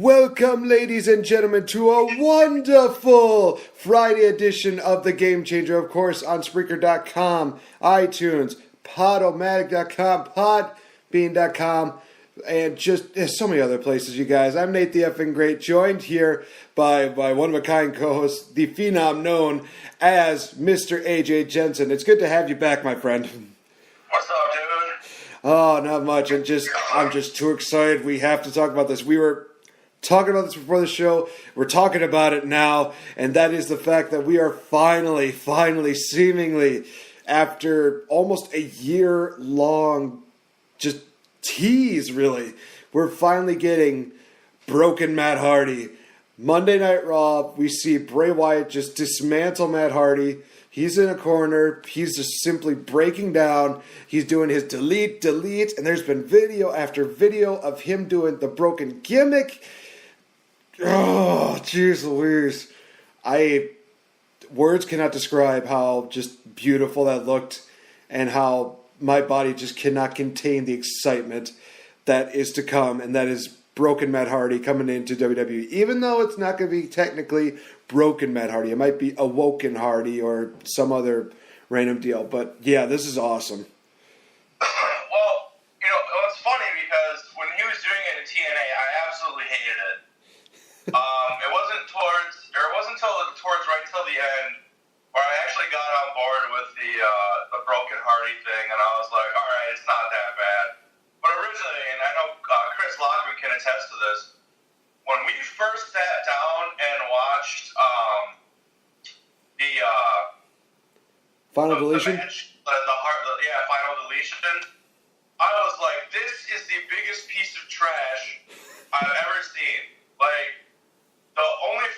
Welcome, ladies and gentlemen, to a wonderful Friday edition of The Game Changer, of course, on Spreaker.com, iTunes, Podomatic.com, Podbean.com, and just so many other places, you guys. I'm Nate the Effing Great, joined here by one-of-a-kind co-host, the phenom known as Mr. AJ Jensen. It's good to have you back, my friend. What's up, dude? Oh, not much. I'm just too excited. We have to talk about this. We were talking about this before the show. We're talking about it now, and that is the fact that we are finally, seemingly, after almost a year-long just tease, really, we're finally getting Broken Matt Hardy. Monday Night Raw, we see Bray Wyatt just dismantle Matt Hardy. He's in a corner. He's just simply breaking down. He's doing his delete, and there's been video after video of him doing the broken gimmick. Oh, jeez Louise. Words cannot describe how just beautiful that looked and how my body just cannot contain the excitement that is to come, and that is Broken Matt Hardy coming into WWE. Even though it's not going to be technically Broken Matt Hardy. It might be Awoken Hardy or some other random deal. But, yeah, this is awesome. Well, it's funny because when he was doing it in TNA, I absolutely hated it. It wasn't right till the end where I actually got on board with the Broken Hardy thing, and I was like, all right, it's not that bad. But originally, and I know Chris Lockman can attest to this, when we first sat down and watched the Final Deletion? Match, Final Deletion, I was like, this is the biggest piece of trash I've ever seen. Like, the only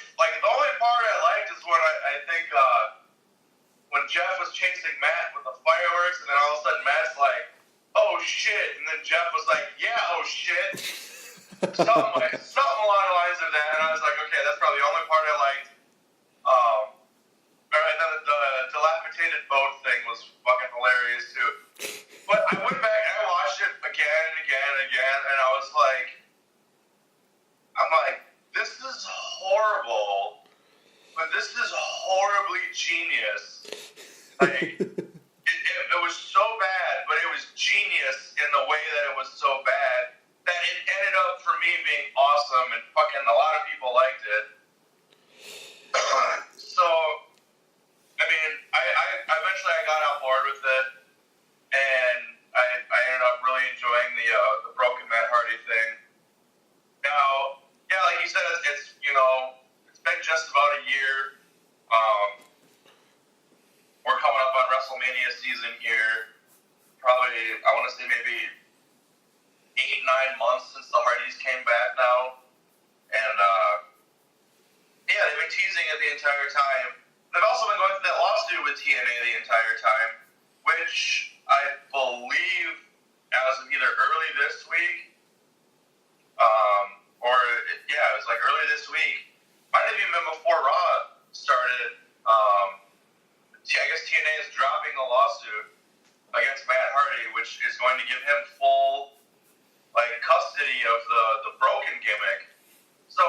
part I liked is when I think when Jeff was chasing Matt with the fireworks, and then all of a sudden Matt's like, oh shit, and then Jeff was like, yeah, oh shit. Something along the lines of that, and I was like, okay, that's probably the only part I liked. The dilapidated boat thing was fucking hilarious too. But I went back and I watched it again and again and again, and I was like, this is horrible, but this is horribly genius. Like, it was so bad, but it was genius in the way that it was so bad that it ended up for me being awesome, and fucking a lot of people liked it. So, I mean, I eventually got on board with it, and I ended up really enjoying the Broken Matt Hardy thing. Now, yeah, like you said, it's been just about a year. We're coming up on WrestleMania season here. Probably, I want to say maybe 8-9 months since the Hardys came back now. And, they've been teasing it the entire time. They've also been going through that lawsuit with TNA the entire time, which I believe as of either early this week, it was like early this week. Might have even been before Raw started. I guess TNA is dropping the lawsuit against Matt Hardy, which is going to give him full custody of the broken gimmick. So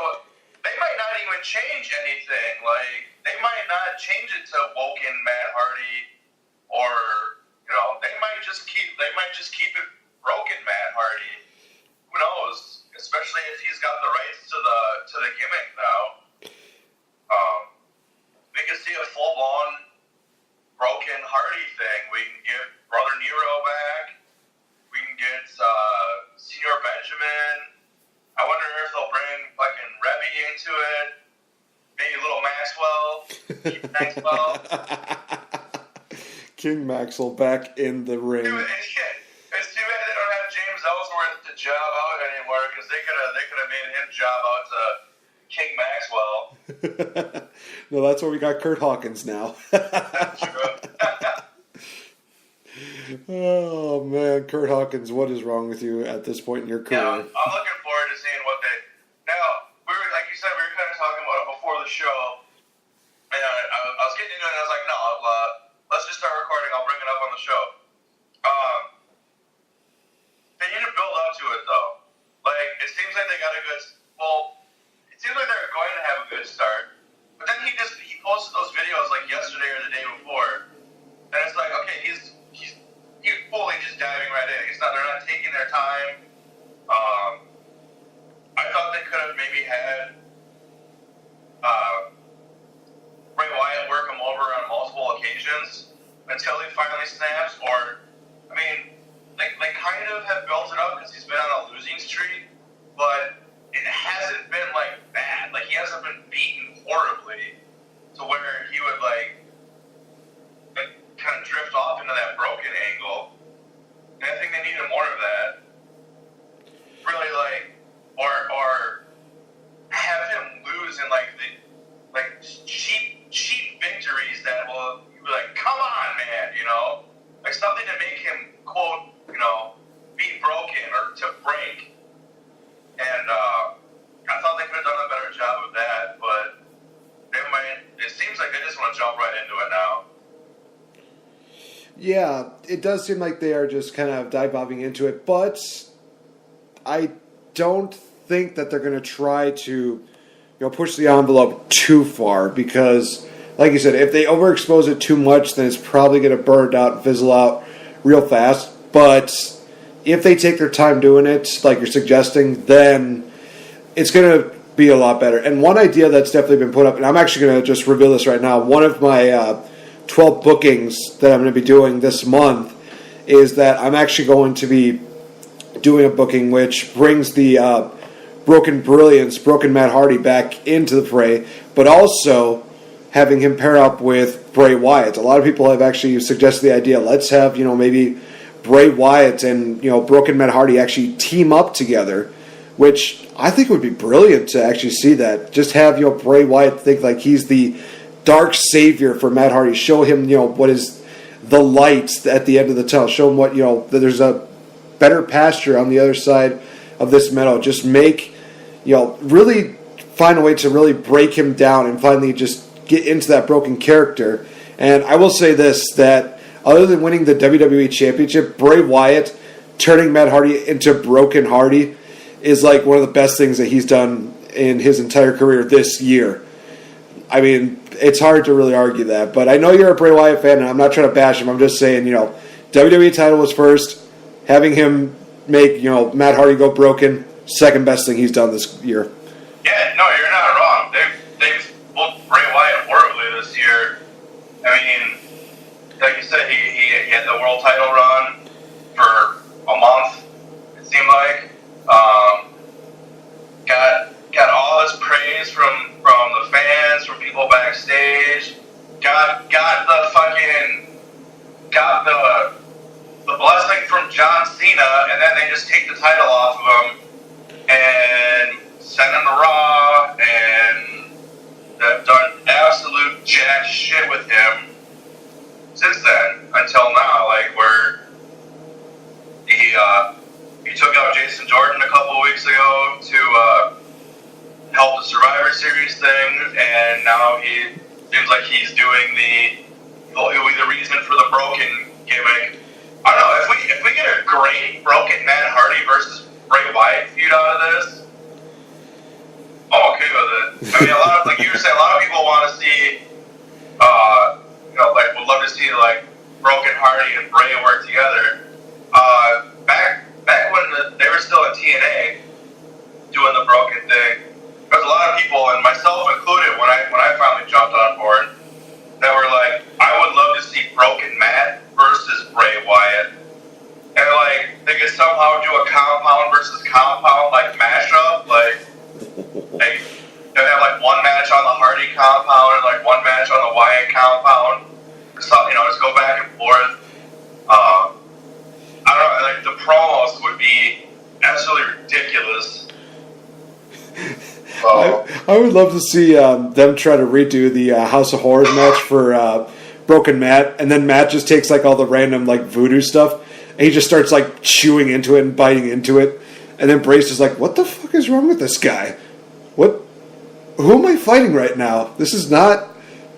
they might not even change anything. Like, they might not change it to Woken Matt Hardy, or they might just keep it Broken Matt Hardy. Who knows? Especially if he's got the rights to the gimmick now. We could see a full-blown Broken Hardy thing. We can get Brother Nero back. We can get Senior Benjamin. I wonder if they'll bring fucking Rebby into it. Maybe Little Maxwell. Maxwell. King Maxwell back in the ring. It's too bad they don't have James Ellsworth to job out anymore, because they could have made him job out to King Maxwell. No, that's where we got Kurt Hawkins now. That's true. Oh man, Kurt Hawkins, what is wrong with you at this point in your career? Yeah, I'm looking forward to seeing what they. Now, like you said, we were kind of talking about it before the show, and I was getting into it, and I was like, no, let's just start recording. I'll bring it up on the show. They need to build up to it, though. Like, it seems like they got a good. Well, really just diving right in. They're not taking their time. I thought they could have maybe had Bray Wyatt work him over on multiple occasions until he finally snaps. Or, I mean, they kind of have built it up because he's been on a losing streak, but it hasn't been like bad. Like, he hasn't been beaten horribly to where he would like kind of drift off into that broken angle. And I think they needed more of that. Really, like, or have him lose in like the cheap victories that will be like, come on, man, you know, like something to make him quote, you know, be broken or to break. And I thought they could have done a better job of that, but it seems like they just want to jump right into it now. Yeah, it does seem like they are just kind of dive-bobbing into it, but I don't think that they're going to try to, push the envelope too far because, like you said, if they overexpose it too much, then it's probably going to burn out and fizzle out real fast. But if they take their time doing it, like you're suggesting, then it's going to be a lot better. And one idea that's definitely been put up, and I'm actually going to just reveal this right now, one of my 12 bookings that I'm going to be doing this month is that I'm actually going to be doing a booking which brings the Broken Matt Hardy back into the fray, but also having him pair up with Bray Wyatt. A lot of people have actually suggested the idea, let's have, maybe Bray Wyatt and, Broken Matt Hardy actually team up together, which I think would be brilliant to actually see that. Just have, Bray Wyatt think like he's the dark savior for Matt Hardy. Show him, what is the light at the end of the tunnel. Show him what, that there's a better pasture on the other side of this meadow. Just make, really find a way to really break him down and finally just get into that broken character. And I will say this, that other than winning the WWE Championship, Bray Wyatt turning Matt Hardy into Broken Hardy is like one of the best things that he's done in his entire career this year. I mean, it's hard to really argue that, but I know you're a Bray Wyatt fan, and I'm not trying to bash him. I'm just saying, WWE title was first. Having him make, Matt Hardy go broken, second best thing he's done this year. Yeah, no, you're not wrong. They've booked Bray Wyatt horribly this year. I mean, like you said, he had the world title run for a month, it seemed like. Got all this praise from the fans, from people backstage. Got the blessing from John Cena, and then they just take the title off of him and send him to Raw, and they've done absolute jack shit with him since then until now, like where he took out Jason Jordan a couple of weeks ago to help the Survivor Series thing, and now he seems like he's doing the reason for the broken gimmick. I don't know, if we get a great broken Matt Hardy versus Bray Wyatt feud out of this, I'm okay with it. I mean, a lot of, like you were saying, a lot of people want to see, would love to see like Broken Hardy and Bray work together. Back when they were still in TNA doing the broken thing, there's a lot of people, and myself included, when I finally jumped on board, that were like, I would love to see Broken Matt versus Bray Wyatt, and like they could somehow do a compound versus compound like mashup, like they have like one match on the Hardy compound and like one match on the Wyatt compound, or something, just go back and forth. I don't know, like the promos would be absolutely ridiculous. I would love to see them try to redo the House of Horrors match for Broken Matt, and then Matt just takes like all the random like voodoo stuff, and he just starts like chewing into it and biting into it, and then Brace is like, "What the fuck is wrong with this guy? Who am I fighting right now? This is not."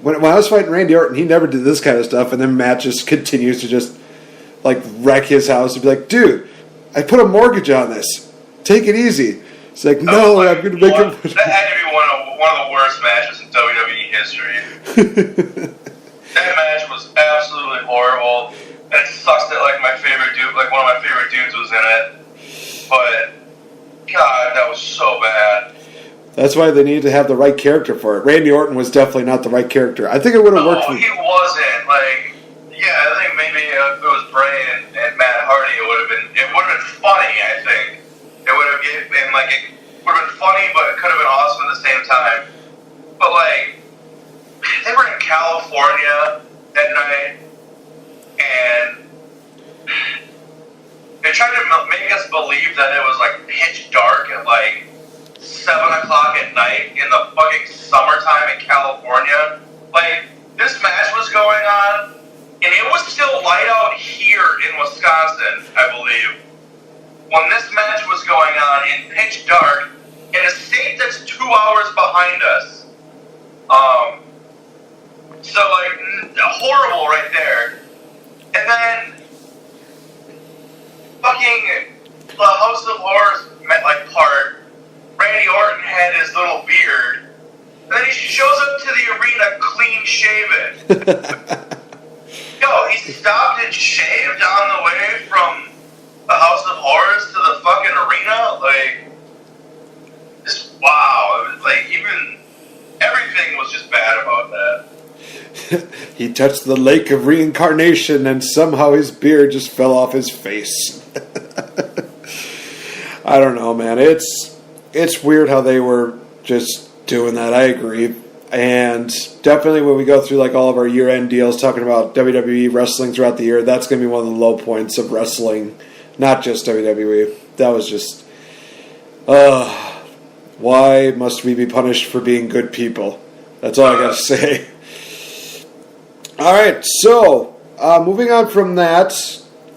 When I was fighting Randy Orton, he never did this kind of stuff, and then Matt just continues to just like wreck his house and be like, "Dude, I put a mortgage on this. Take it easy." It's like, no, I'm going to make him. That had to be one of the worst matches in WWE history. That match was absolutely horrible. And it sucks that like my favorite dude, like one of my favorite dudes was in it. But God, that was so bad. That's why they needed to have the right character for it. Randy Orton was definitely not the right character. I think it would have worked. No, he wasn't. Like, yeah, I think maybe if it was Bray and Matt Hardy, it would have been funny. I think it would have been like it would have been funny, but it could have been awesome at the same time. But like, they were in California at night, and they tried to make us believe that it was like pitch dark at like 7 o'clock at night in the fucking summertime in California. Like, this match was going on, and it was still light out here in Wisconsin, I believe, when this match was going on in pitch dark in a state that's 2 hours behind us. So, like, horrible right there. And then, fucking, the House of Horrors part, Randy Orton had his little beard, and then he shows up to the arena clean shaven. Yo, he stopped and shaved on the way from the House of Horrors to the fucking arena? Like, just wow. It was like, even, everything was just bad about that. He touched the lake of reincarnation and somehow his beard just fell off his face. I don't know, man. It's weird how they were just doing that. I agree. And definitely when we go through like all of our year-end deals talking about WWE wrestling throughout the year, that's going to be one of the low points of wrestling. Not just WWE. That was just... why must we be punished for being good people? That's all I got to say. Alright, so moving on from that,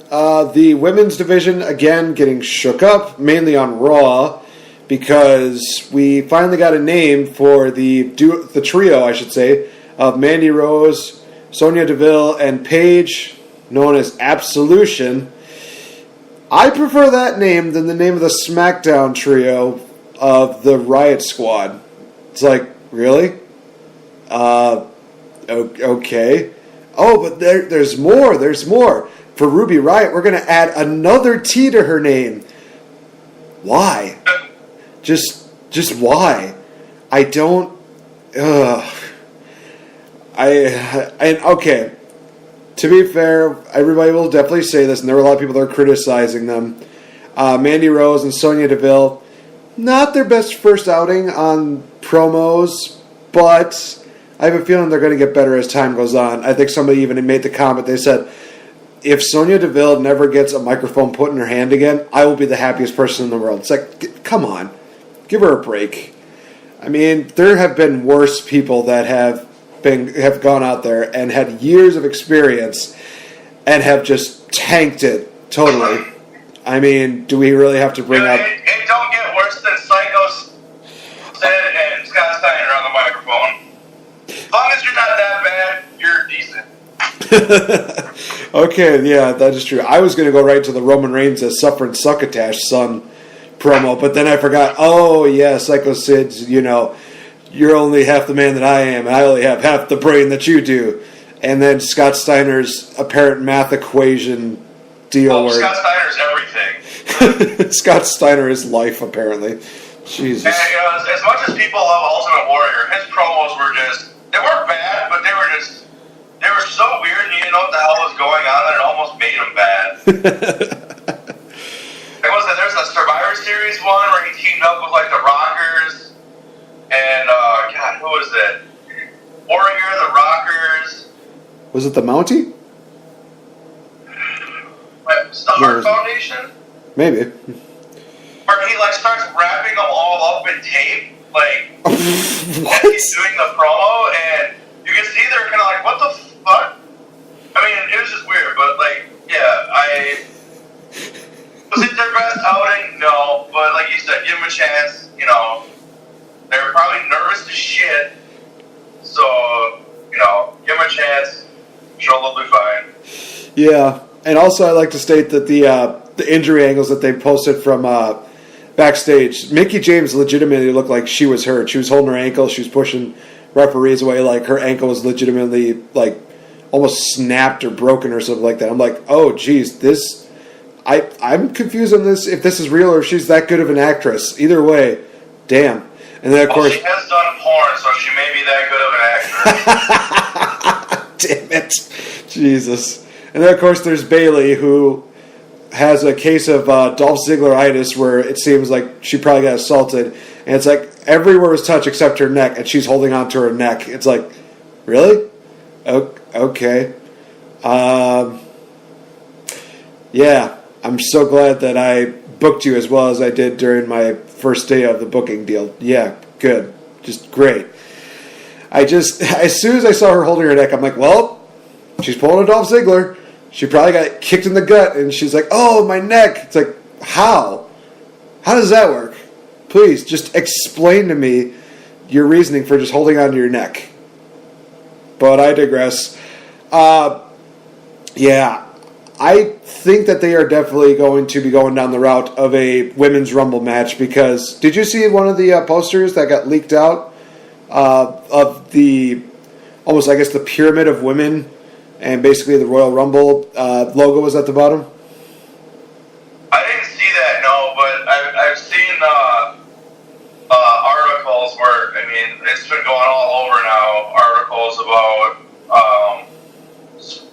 the women's division again getting shook up, mainly on Raw, because we finally got a name for the trio, I should say, of Mandy Rose, Sonya Deville, and Paige, known as Absolution. I prefer that name than the name of the SmackDown trio of the Riot Squad. It's like, really? Okay. Oh, but there's more. There's more. For Ruby Riott, we're going to add another T to her name. Why? Just why? I don't. Okay. To be fair, everybody will definitely say this, and there were a lot of people that are criticizing them. Mandy Rose and Sonya Deville, not their best first outing on promos, but I have a feeling they're going to get better as time goes on. I think somebody even made the comment, they said, if Sonya Deville never gets a microphone put in her hand again, I will be the happiest person in the world. It's like, come on. Give her a break. I mean, there have been worse people that have gone out there and had years of experience and have just tanked it totally. I mean, do we really have to bring up... It don't get worse than Psycho said and Scott Steiner on the microphone. As long as you're not that bad, you're decent. Okay, yeah, that is true. I was going to go right to the Roman Reigns as Suffering Succotash son promo, but then I forgot, oh, yeah, Psycho Sid's, you're only half the man that I am, and I only have half the brain that you do. And then Scott Steiner's apparent math equation deal. Scott Steiner's everything. Scott Steiner is life, apparently. Jesus. And, as much as people love Ultimate Warrior, his promos were they weren't bad, but they were so weird and you didn't know what the hell was going on that it almost made them bad. There's a Survivor Series one where he teamed up with like the Rockers and God, who was it? Warrior, the Rockers. Was it the Mountie? The Heart Foundation? Maybe. Where he like starts wrapping them all up in tape, like what? as he's doing the promo, and you can see they're kind of like, what the fuck? I mean, it was just weird, but like, yeah, was it their best outing? No, but like you said, give them a chance. They were probably nervous as shit, so give them a chance. I'm sure they'll be fine. Yeah, and also I like to state that the injury angles that they posted from backstage, Mickie James legitimately looked like she was hurt. She was holding her ankle. She was pushing referees away like her ankle was legitimately like almost snapped or broken or something like that. I'm like, oh, geez, this... I'm confused on this, if this is real or if she's that good of an actress. Either way, damn. And then, of course... she has done porn, so she may be that good of an actress. Damn it. Jesus. And then, of course, there's Bayley, who has a case of Dolph Ziggler-itis, where it seems like she probably got assaulted. And it's like everywhere was touched except her neck, and she's holding on to her neck. It's like, really? Okay. Yeah, I'm so glad that I booked you as well as I did during my first day of the booking deal. Yeah, good. Just great. As soon as I saw her holding her neck, I'm like, well, she's pulling a Dolph Ziggler. She probably got kicked in the gut, and she's like, oh, my neck. It's like, how? How does that work? Please, just explain to me your reasoning for just holding on to your neck. But I digress. Yeah, I think that they are definitely going to be going down the route of a women's Rumble match, because did you see one of the posters that got leaked out of the, almost, I guess, the pyramid of women, and basically the Royal Rumble logo was at the bottom? I didn't see that, no, but I've seen articles where, I mean, it's been going all over now, articles about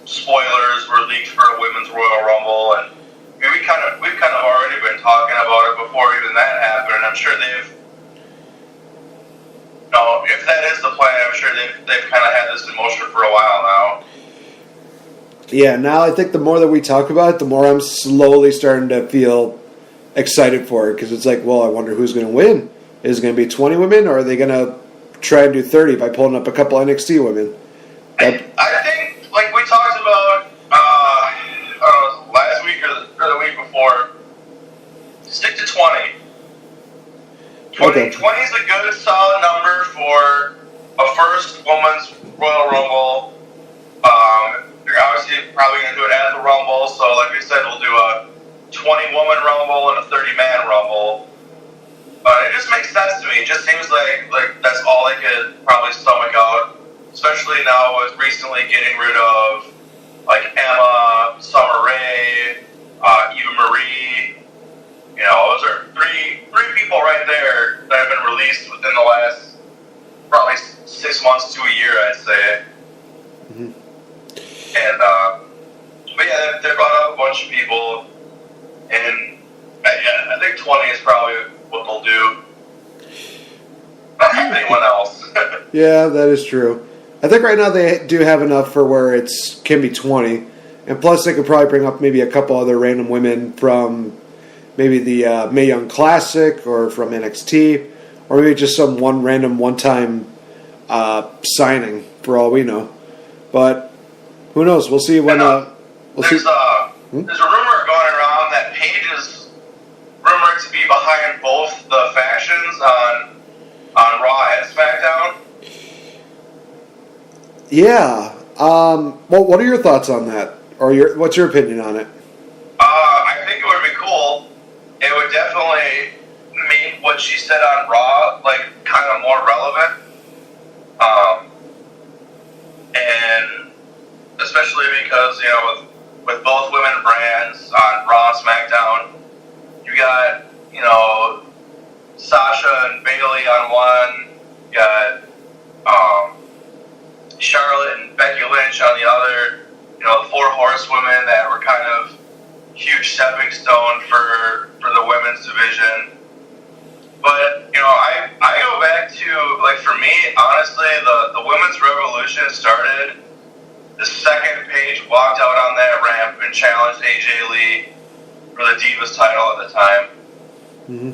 spoilers were leaked for a women's Royal Rumble, and I mean, we've kind of already been talking about it before even that happened, and I'm sure if that is the plan, I'm sure they've kind of had this in motion for a while now. Yeah, now I think the more that we talk about it, the more I'm slowly starting to feel excited for it, because it's like, well, I wonder who's going to win. Is it going to be 20 women, or are they going to try and do 30 by pulling up a couple NXT women? I think, like we talked about last week or the week before, stick to 20. 20 is a good, solid number for a first women's Royal Rumble. You're obviously probably going to do it at the Rumble, so like we said, we'll do a 20-woman Rumble and a 30-man Rumble. It just makes sense to me. It just seems like that's all they could probably stomach out, especially now with recently getting rid of like Emma, Summer Rae, Eva Marie. You know, those are three people right there that have been released within the last probably 6 months to a year, I'd say. Mm-hmm. And but yeah, they brought up a bunch of people, and I think 20 is probably what they'll do. Not anyone else. Yeah, that is true. I think right now they do have enough for where it can be 20. And plus they could probably bring up maybe a couple other random women from maybe the Mae Young Classic or from NXT. Or maybe just some one-time signing for all we know. But who knows? We'll see when... There's a rumor going around that Paige is rumored to be behind both the factions on Raw and SmackDown. Yeah. Well, what are your thoughts on that? Or what's your opinion on it? I think it would be cool. It would definitely make what she said on Raw like kind of more relevant. And especially because, you know, with both women brands on Raw and SmackDown, you got, you know, Sasha and Bayley on one, you got Charlotte and Becky Lynch on the other, you know, the four horsewomen that were kind of huge stepping stone for the women's division. But, you know, I go back to, like, for me, honestly, the women's revolution started the second Paige walked out on that ramp and challenged AJ Lee for the Divas title at the time. Mm-hmm.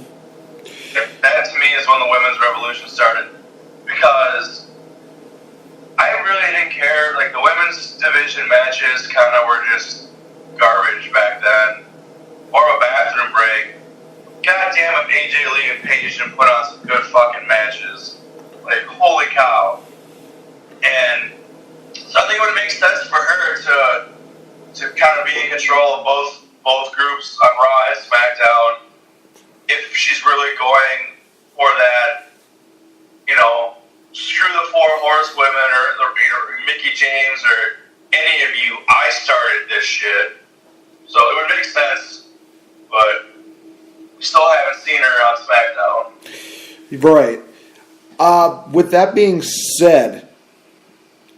That, to me, is when the women's revolution started. Because I really didn't care. Like, the women's division matches kind of were just garbage back then. Or a bathroom break. God damn if AJ Lee and Paige didn't put on some good fucking matches. Like, holy cow. And so I think it would make sense for her to kind of be in control of both groups on Raw and SmackDown if she's really going for that, you know, screw the four horsewomen or Mickie James or any of you, I started this shit. So it would make sense Right. With that being said,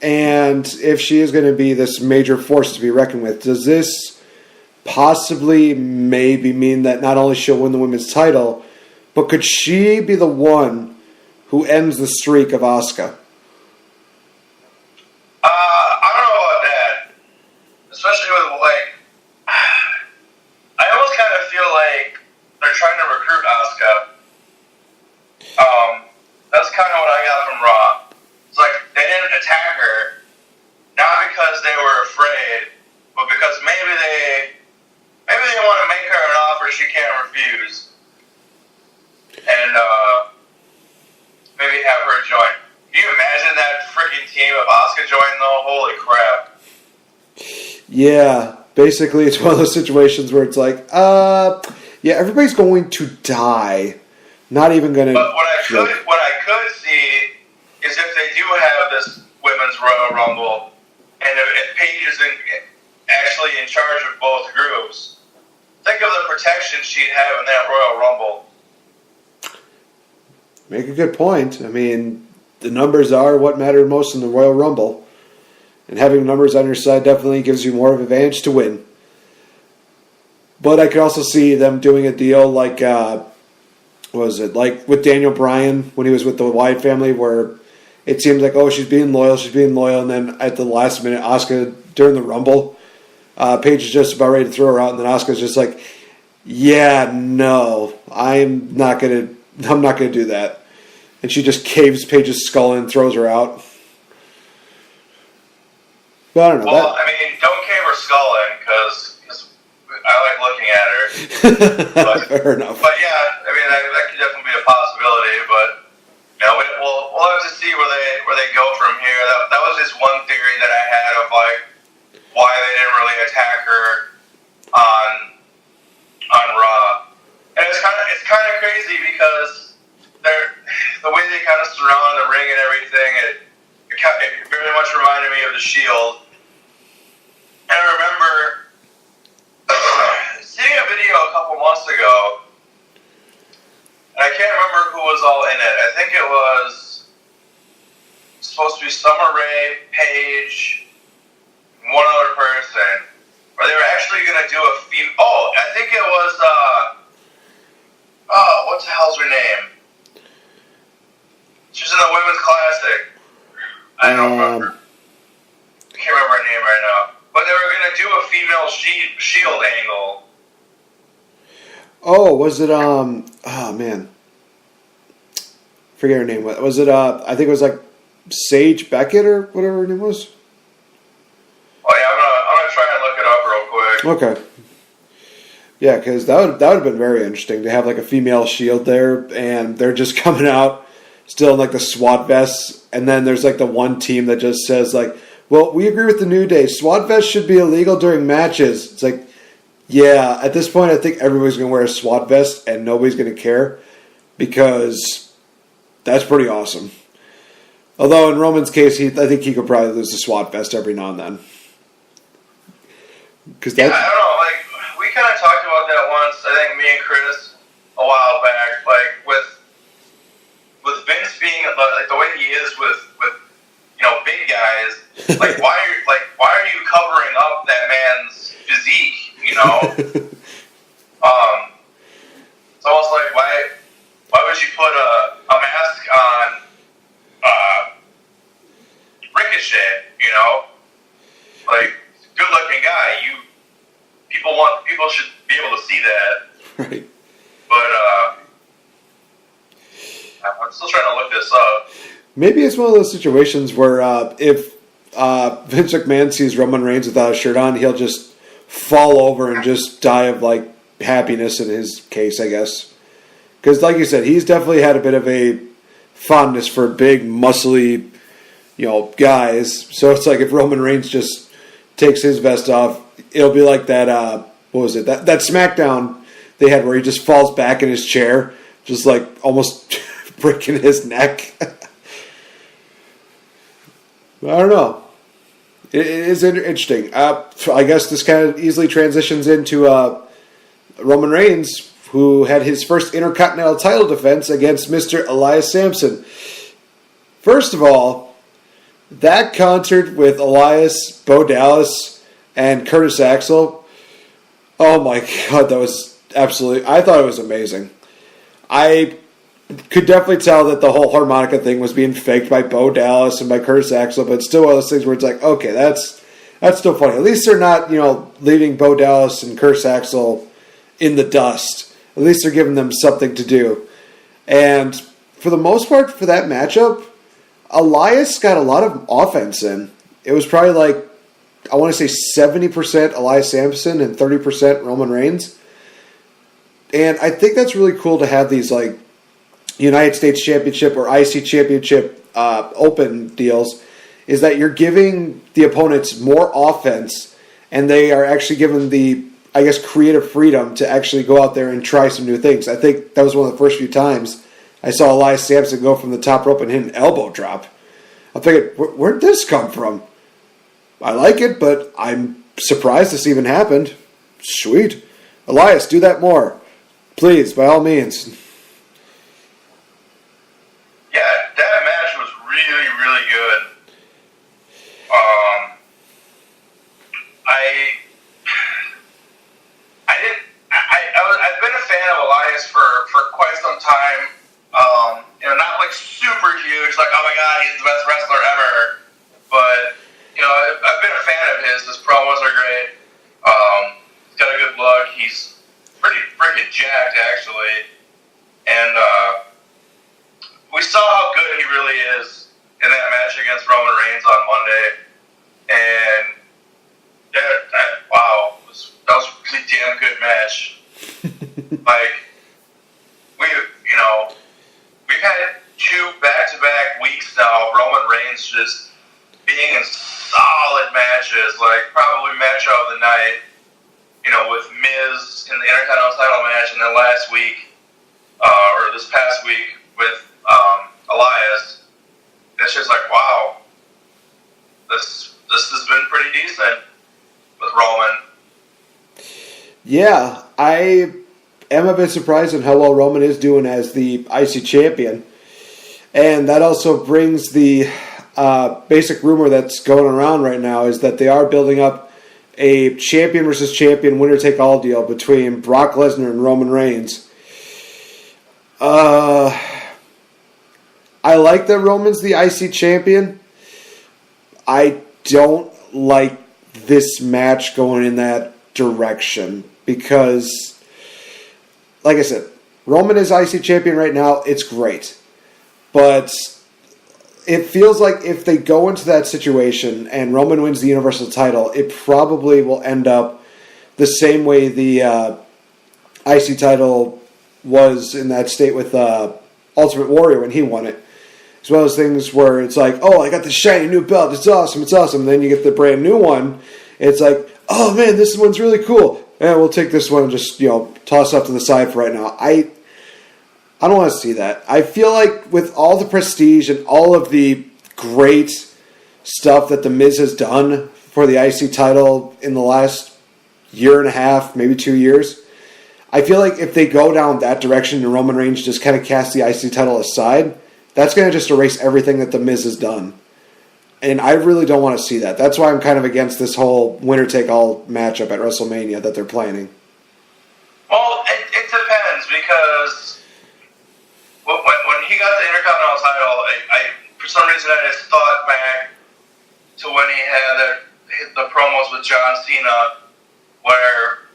and if she is going to be this major force to be reckoned with, does this possibly maybe mean that not only she'll win the women's title, but could she be the one who ends the streak of Asuka? I don't know about that. Especially with, like, I almost kind of feel like they're trying to recruit Asuka. That's kind of what I got from Raw. It's like they didn't attack her, not because they were afraid, but because maybe they want to make her an offer she can't refuse, and maybe have her join. Can you imagine that freaking team of Asuka joined though? Holy crap! Yeah, basically it's one of those situations where it's like, yeah, everybody's going to die. Not even going to. But what I could see is if they do have this women's Royal Rumble, and if Paige is actually in charge of both groups, think of the protection she'd have in that Royal Rumble. Make a good point. I mean, the numbers are what matter most in the Royal Rumble. And having numbers on your side definitely gives you more of an advantage to win. But I could also see them doing a deal like, what was it, like with Daniel Bryan when he was with the Wyatt family, where it seems like, oh, she's being loyal, and then at the last minute, Asuka, during the Rumble, Paige is just about ready to throw her out, and then Asuka's just like, yeah, no, I'm not gonna do that. And she just caves Paige's skull in and throws her out. But I don't know. Well, I mean, don't cave her skull in, because I like looking at her. But, fair enough. But yeah, I mean, that could definitely be a possibility, but you know, we'll have to see where they go from here. That was just one theory that I had of like why they didn't really attack her on Raw, and it's kind of crazy because the way they kind of surround the ring and everything, it very much reminded me of the Shield. And I remember seeing a video a couple months ago, and I can't remember who was all in it. I think it was supposed to be Summer Rae, Paige, one other person. Or they were actually going to do a few. Oh, I think it was, what the hell's her name? She's in the Women's Classic. I don't remember. I can't remember her name right now. But they were going to do a female Shield angle. Oh, was it, oh man. Forget her name. Was it, I think it was like Sage Beckett or whatever her name was? Oh yeah, I'm gonna try and look it up real quick. Okay. Yeah, because that would have been very interesting to have like a female Shield there, and they're just coming out still in like the SWAT vests, and then there's like the one team that just says like, well, we agree with the New Day. SWAT vests should be illegal during matches. It's like, yeah, at this point I think everybody's going to wear a SWAT vest and nobody's going to care because that's pretty awesome. Although in Roman's case, I think he could probably lose the SWAT vest every now and then. Yeah, I don't know, like, we kind of talked about that once, I think me and Chris, a while back, like, with Vince being, like, the way he is with you know, big guys, like, why are you covering up that man's physique, you know? It's almost like, why would you put a mask on Ricochet, you know? Like, good-looking guy, people should be able to see that. Right. But, I'm still trying to look this up. Maybe it's one of those situations where if Vince McMahon sees Roman Reigns without a shirt on, he'll just fall over and just die of like happiness in his case, I guess. Because like you said, he's definitely had a bit of a fondness for big, muscly, guys. So it's like if Roman Reigns just takes his vest off, it'll be like that, what was it? That SmackDown they had where he just falls back in his chair, just like almost breaking his neck. I don't know. It is interesting. I guess this kind of easily transitions into Roman Reigns who had his first Intercontinental title defense against Mr. Elias Sampson. First of all, that concert with Elias, Bo Dallas, and Curtis Axel, oh my God, that was absolutely, I thought it was amazing. I could definitely tell that the whole harmonica thing was being faked by Bo Dallas and by Curtis Axel, but it's still one of those things where it's like, okay, that's still funny. At least they're not, leaving Bo Dallas and Curtis Axel in the dust. At least they're giving them something to do. And for the most part, for that matchup, Elias got a lot of offense in. It was probably like, I want to say 70% Elias Sampson and 30% Roman Reigns. And I think that's really cool to have these like United States Championship or IC Championship open deals, is that you're giving the opponents more offense and they are actually given the, I guess, creative freedom to actually go out there and try some new things. I think that was one of the first few times I saw Elias Sampson go from the top rope and hit an elbow drop. I'm thinking, where'd this come from? I like it, but I'm surprised this even happened. Sweet. Elias, do that more. Please, by all means. Yeah, that match was really, really good. I've been a fan of Elias for quite some time. Not like super huge, like, oh my God, he's the best wrestler ever. But, I've been a fan of his. His promos are great. He's got a good look. He's pretty freaking jacked, actually. And we saw how good he really is in that match against Roman Reigns on Monday. And wow, that was a really damn good match. Like, we've had 2 back-to-back weeks now of Roman Reigns just being in solid matches, like probably match of the night, with Miz in the Intercontinental title match, and then last week, or this past week with Elias. It's just like, wow, this has been pretty decent with Roman. Yeah, I am a bit surprised on how well Roman is doing as the IC champion. And that also brings the basic rumor that's going around right now, is that they are building up a champion versus champion winner-take-all deal between Brock Lesnar and Roman Reigns. I like that Roman's the IC champion. I don't like this match going in that direction because, like I said, Roman is IC champion right now. It's great. But it feels like if they go into that situation and Roman wins the Universal title, it probably will end up the same way the IC title was in that state with Ultimate Warrior when he won it. It's one of those things where it's like, oh, I got the shiny new belt. It's awesome. It's awesome. And then you get the brand new one. It's like, oh, man, this one's really cool. And we'll take this one and just, toss it up to the side for right now. I don't want to see that. I feel like with all the prestige and all of the great stuff that The Miz has done for the IC title in the last year and a half, maybe 2 years, I feel like if they go down that direction and Roman Reigns just kind of casts the IC title aside, that's going to just erase everything that The Miz has done. And I really don't want to see that. That's why I'm kind of against this whole winner-take-all matchup at WrestleMania that they're planning. Well, it depends, because when he got the Intercontinental title, I for some reason I just thought back to when he had the promos with John Cena, where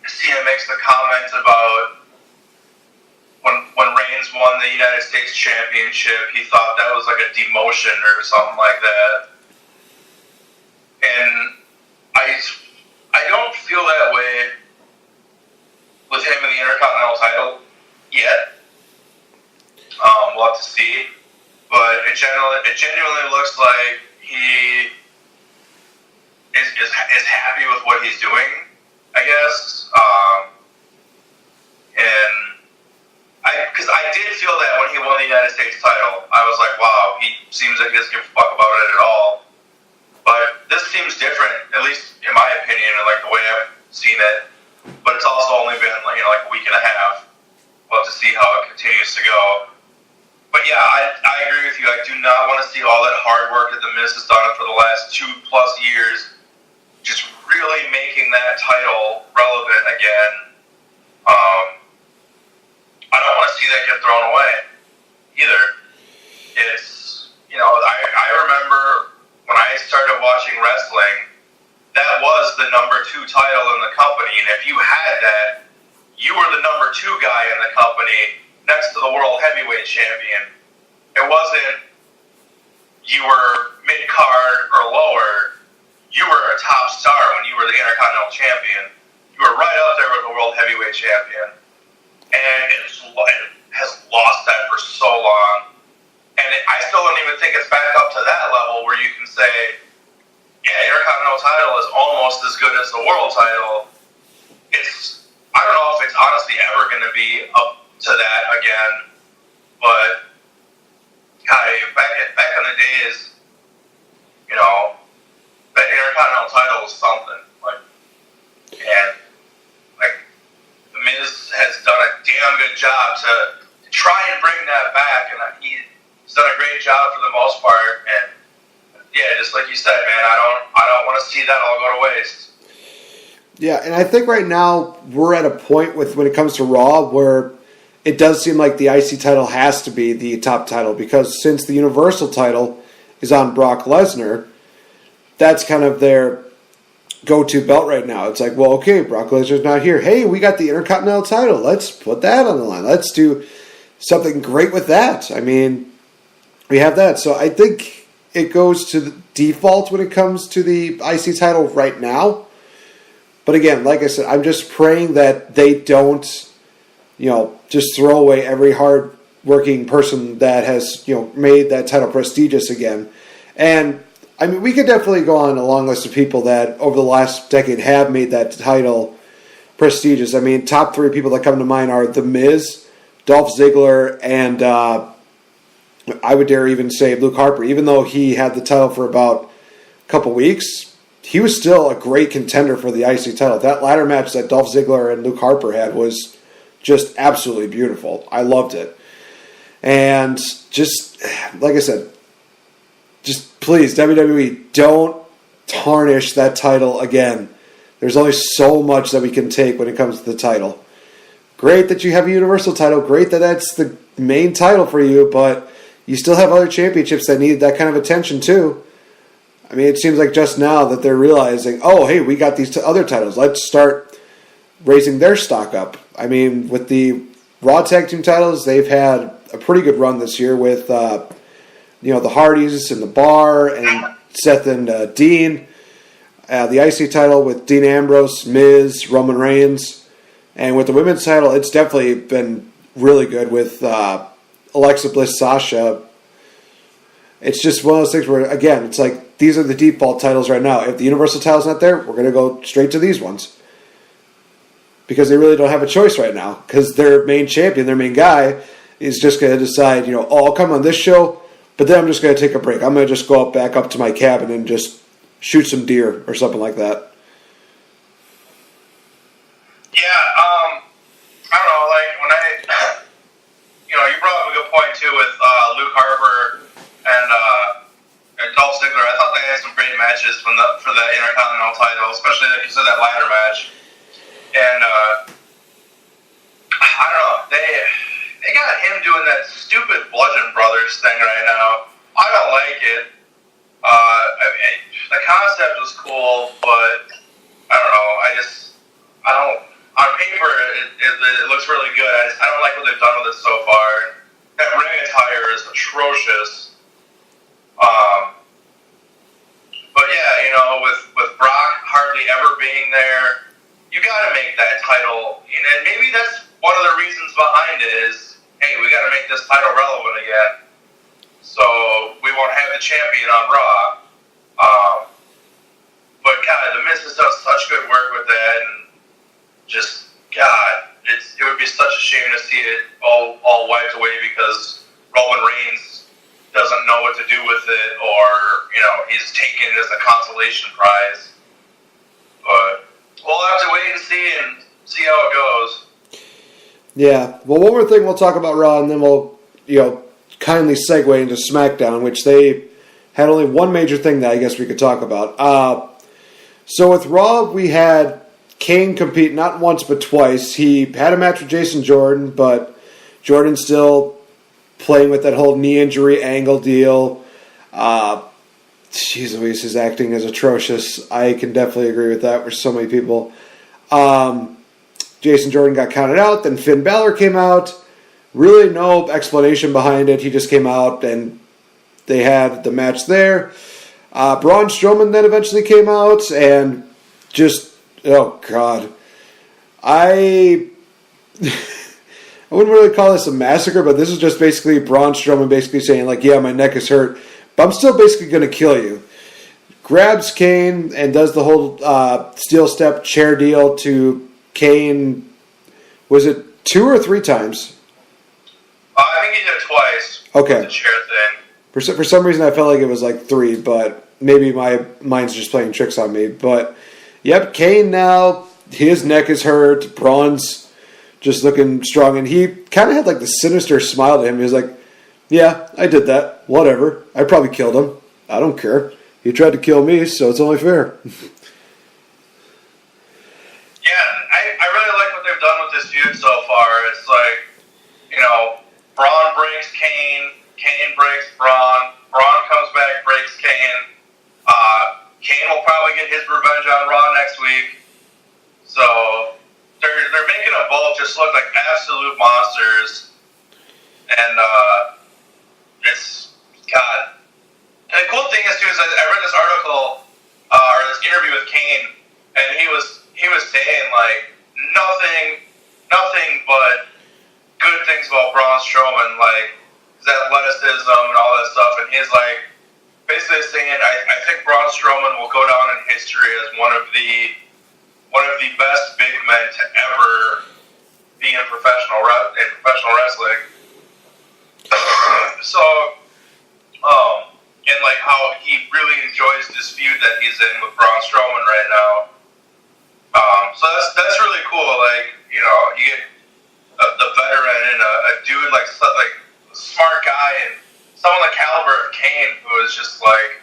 Cena makes the comment about when Reigns won the United States Championship, he thought that was like a demotion or something like that. And I don't feel that way with him in the Intercontinental title yet. We'll have to see. But it genuinely looks like he is happy with what he's doing, I guess. Because I did feel that when he won the United States title, I was like, wow, he seems like he doesn't give a fuck about it at all. But this seems different, at least in my opinion, and like the way I've seen it. But it's also only been, like a week and a half. We'll have to see how it continues to go. But yeah, I agree with you. I do not want to see all that hard work that The Miz has done for the last 2+ years, just really making that title relevant again. I don't want to see that get thrown away either. It's, I remember when I started watching wrestling, that was the number 2 title in the company, and if you had that, you were the number 2 guy in the company next to the World Heavyweight Champion. It wasn't you were mid-card or lower. You were a top star when you were the Intercontinental Champion. You were right up there with the World Heavyweight Champion. And it has lost that for so long. And I still don't even think it's back up to that level where you can say, yeah, Intercontinental title is almost as good as the World title. I don't know if it's honestly ever going to be up to that again, but God, back in the days, that Intercontinental title was something. The Miz has done a damn good job to try and bring that back, and he's done a great job for the most part. And yeah, just like you said, man, I don't want to see that all go to waste. Yeah, and I think right now we're at a point when it comes to Raw where it does seem like the IC title has to be the top title, because since the Universal title is on Brock Lesnar, that's kind of their go-to belt right now. It's like, well, okay, Brock Lesnar's not here. Hey, we got the Intercontinental title. Let's put that on the line. Let's do something great with that. I mean, we have that. So I think it goes to the default when it comes to the IC title right now. But again, like I said, I'm just praying that they don't, just throw away every hard-working person that has, made that title prestigious again. And, I mean, we could definitely go on a long list of people that over the last decade have made that title prestigious. I mean, top 3 people that come to mind are The Miz, Dolph Ziggler, and I would dare even say Luke Harper. Even though he had the title for about a couple weeks, he was still a great contender for the IC title. That ladder match that Dolph Ziggler and Luke Harper had was just absolutely beautiful. I loved it. And just, like I said, just please, WWE, don't tarnish that title again. There's only so much that we can take when it comes to the title. Great that you have a Universal title. Great that that's the main title for you, but you still have other championships that need that kind of attention too. I mean, it seems like just now that they're realizing, oh, hey, we got these other titles. Let's start raising their stock up. I mean, with the Raw Tag Team titles, they've had a pretty good run this year with, the Hardys and the Bar and Seth and Dean. The IC title with Dean Ambrose, Miz, Roman Reigns. And with the women's title, it's definitely been really good with Alexa Bliss, Sasha. It's just one of those things where, again, it's like these are the default titles right now. If the Universal title's not there, we're going to go straight to these ones. Because they really don't have a choice right now. Because their main champion, their main guy, is just going to decide, I'll come on this show, but then I'm just going to take a break. I'm going to just go back up to my cabin and just shoot some deer or something like that. Yeah, I don't know, when you brought up a good point too with Luke Harper and Dolph Ziggler. I thought they had some great matches for the Intercontinental title, especially like you said, that ladder match. And I don't know, they got him doing that stupid Bludgeon Brothers thing right now. I don't like it. The concept was cool, but I don't know. I don't. On paper, it looks really good. I don't like what they've done with it so far. That ring attire is atrocious. But yeah, with Brock hardly ever being there, you got to make that title. And maybe that's one of the reasons behind it is, hey, we got to make this title relevant again. So we won't have the champion on Raw. But God, The Miz has done such good work with that, and just God, it would be such a shame to see it all wiped away because Roman Reigns doesn't know what to do with it, or he's taking it as a consolation prize. But we'll have to wait and see how it goes. Yeah. Well, one more thing we'll talk about Raw, and then we'll, kindly segue into SmackDown, which they had only one major thing that I guess we could talk about. So with Raw, we had Kane compete not once but twice. He had a match with Jason Jordan, but Jordan's still playing with that whole knee injury angle deal. Jeez Louise, his acting is atrocious. I can definitely agree with that for so many people. Jason Jordan got counted out. Then Finn Balor came out. Really no explanation behind it. He just came out and they had the match there. Braun Strowman then eventually came out and just, oh God. I wouldn't really call this a massacre, but this is just basically Braun Strowman basically saying like, yeah, my neck is hurt, but I'm still basically going to kill you. Grabs Kane and does the whole steel step chair deal to Kane. Was it 2 or 3 times? I think he did it twice. Okay. The chair thing. For some reason I felt like it was like 3, but maybe my mind's just playing tricks on me. But, yep, Kane now, his neck is hurt. Braun's just looking strong. And he kind of had like the sinister smile to him. He was like, yeah, I did that. Whatever. I probably killed him. I don't care. He tried to kill me, so it's only fair. I really like what they've done with this feud so far. It's like, Braun breaks Kane, Kane breaks Braun, Braun comes back, breaks Kane. Kane will probably get his revenge on Raw next week. So they're making them both just look like absolute monsters. And it's God. And the cool thing is too is I read this article or this interview with Kane, and he was saying like nothing but good things about Braun Strowman, like his athleticism and all that stuff. And he's like basically saying, I think Braun Strowman will go down in history as one of the best big men to ever be in professional wrestling. So, and like how he really enjoys this feud that he's in with Braun Strowman right now. So that's really cool. Like, you get the veteran and a dude like a smart guy and someone the caliber of Kane who is just like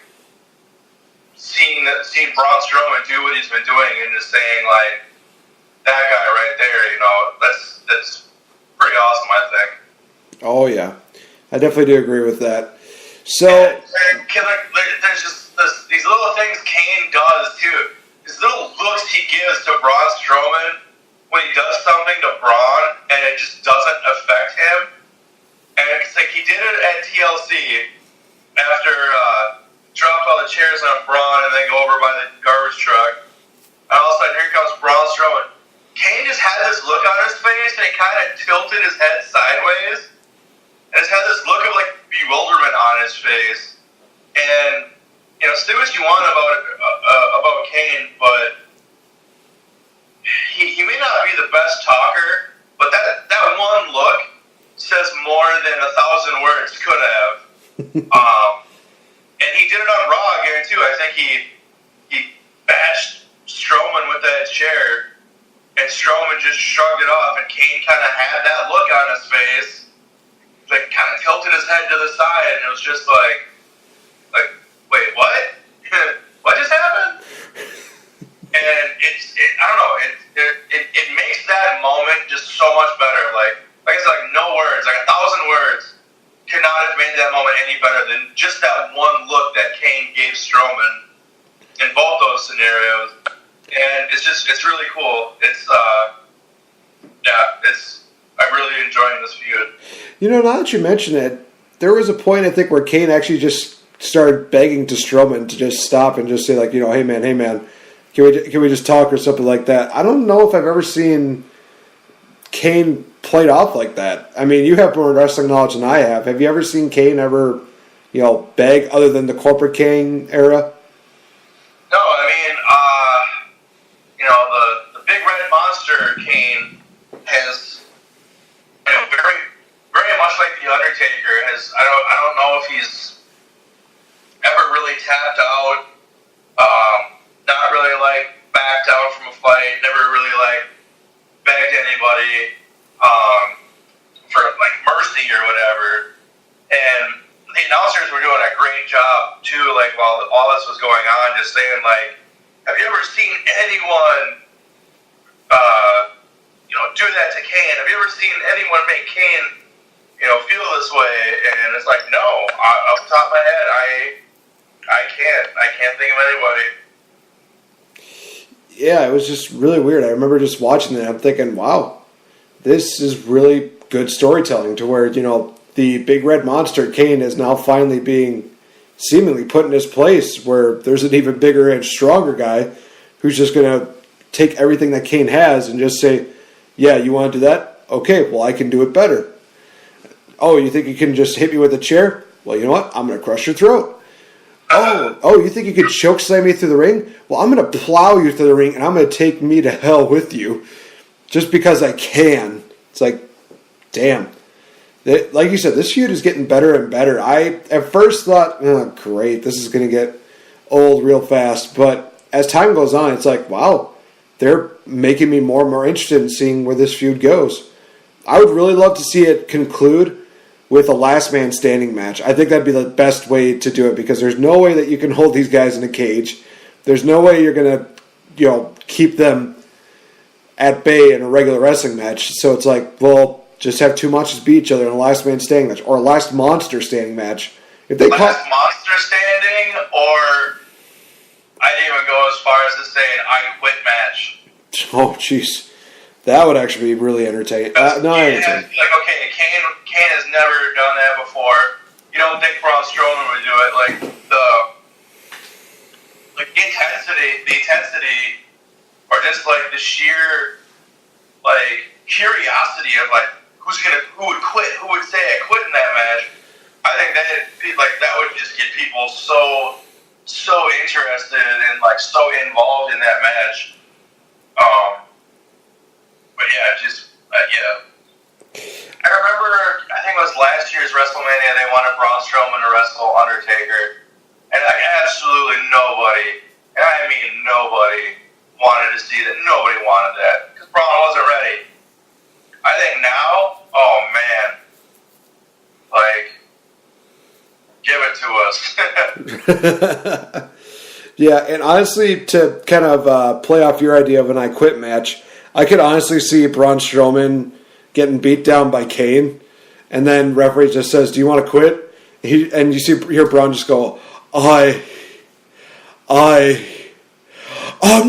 seeing Braun Strowman do what he's been doing and just saying like that guy right there. That's pretty awesome, I think. Oh yeah, I definitely do agree with that. So there's just these little things Kane does too. These little looks he gives to Braun Strowman when he does something to Braun and it just doesn't affect him. And it's like he did it at TLC after dropped all the chairs on Braun and then go over by the garbage truck. And all of a sudden here comes Braun Strowman. Kane just had this look on his face and he kind of tilted his head sideways. And just had this look of like bewilderment on his face. And say what you want about Kane, but he may not be the best talker, but that one look says more than 1,000 words could have. And he did it on Raw again too. I think he bashed Strowman with that chair, and Strowman just shrugged it off, and Kane kind of had that look on his face, like kind of tilted his head to the side, and it was just like wait, what? What just happened? And I don't know, it makes that moment just so much better. Like I said, like no words, like 1,000 words could not have made that moment any better than just that one look that Kane gave Strowman in both those scenarios. And it's really cool. I'm really enjoying this feud. Now that you mention it, there was a point I think where Kane actually just started begging to Strowman to just stop and just say like, hey man, can we just talk or something like that. I don't know if I've ever seen Kane played off like that. I mean, you have more wrestling knowledge than I have. Have you ever seen Kane ever, beg other than the corporate Kane era? No, I mean, the big red monster Kane has, very, very much like the Undertaker has. I don't know if he's ever really tapped out, not really backed out from a fight, never really begged anybody. great job too. Like while all this was going on, just saying like, have you ever seen anyone, do that to Kane? Have you ever seen anyone make Kane, feel this way? And it's like, no, off the top of my head, I can't think of anybody. Yeah, it was just really weird. I remember just watching it. I'm thinking, wow, this is really good storytelling. To where the big red monster Kane is now finally being seemingly put in his place, where there's an even bigger and stronger guy who's just going to take everything that Kane has and just say, yeah, you want to do that? Okay, well, I can do it better. Oh, you think you can just hit me with a chair? Well, you know what? I'm going to crush your throat. Oh, you think you could choke slam me through the ring? Well, I'm going to plow you through the ring, and I'm going to take me to hell with you just because I can. It's like, damn. Like you said, this feud is getting better and better. I at first thought, oh, great, this is going to get old real fast. But as time goes on, it's like, wow, they're making me more and more interested in seeing where this feud goes. I would really love to see it conclude with a last man standing match. I think that'd be the best way to do it, because there's no way that you can hold these guys in a cage. There's no way you're going to, keep them at bay in a regular wrestling match. So it's like, well, just have two monsters beat each other in a last man standing match, or a last monster standing match. If they last monster standing, or I'd even go as far as to say an I quit match. Oh, jeez. That would actually be really entertaining. Like, okay, Kane has never done that before. You don't think Braun Strowman would do it. Like, the intensity, or just like the sheer, like, curiosity of like, who would quit? Who would say I quit in that match? I think that would just get people so interested and like so involved in that match. But yeah, I remember, I think it was last year's WrestleMania, they wanted Braun Strowman to wrestle Undertaker, and like absolutely nobody, and I mean nobody, wanted to see that. Nobody wanted that, because Braun wasn't ready. I think now, oh man, like, give it to us. Yeah, and honestly, to kind of play off your idea of an I Quit match, I could honestly see Braun Strowman getting beat down by Kane, and then referee just says, "Do you want to quit?" And you hear Braun just go, I'm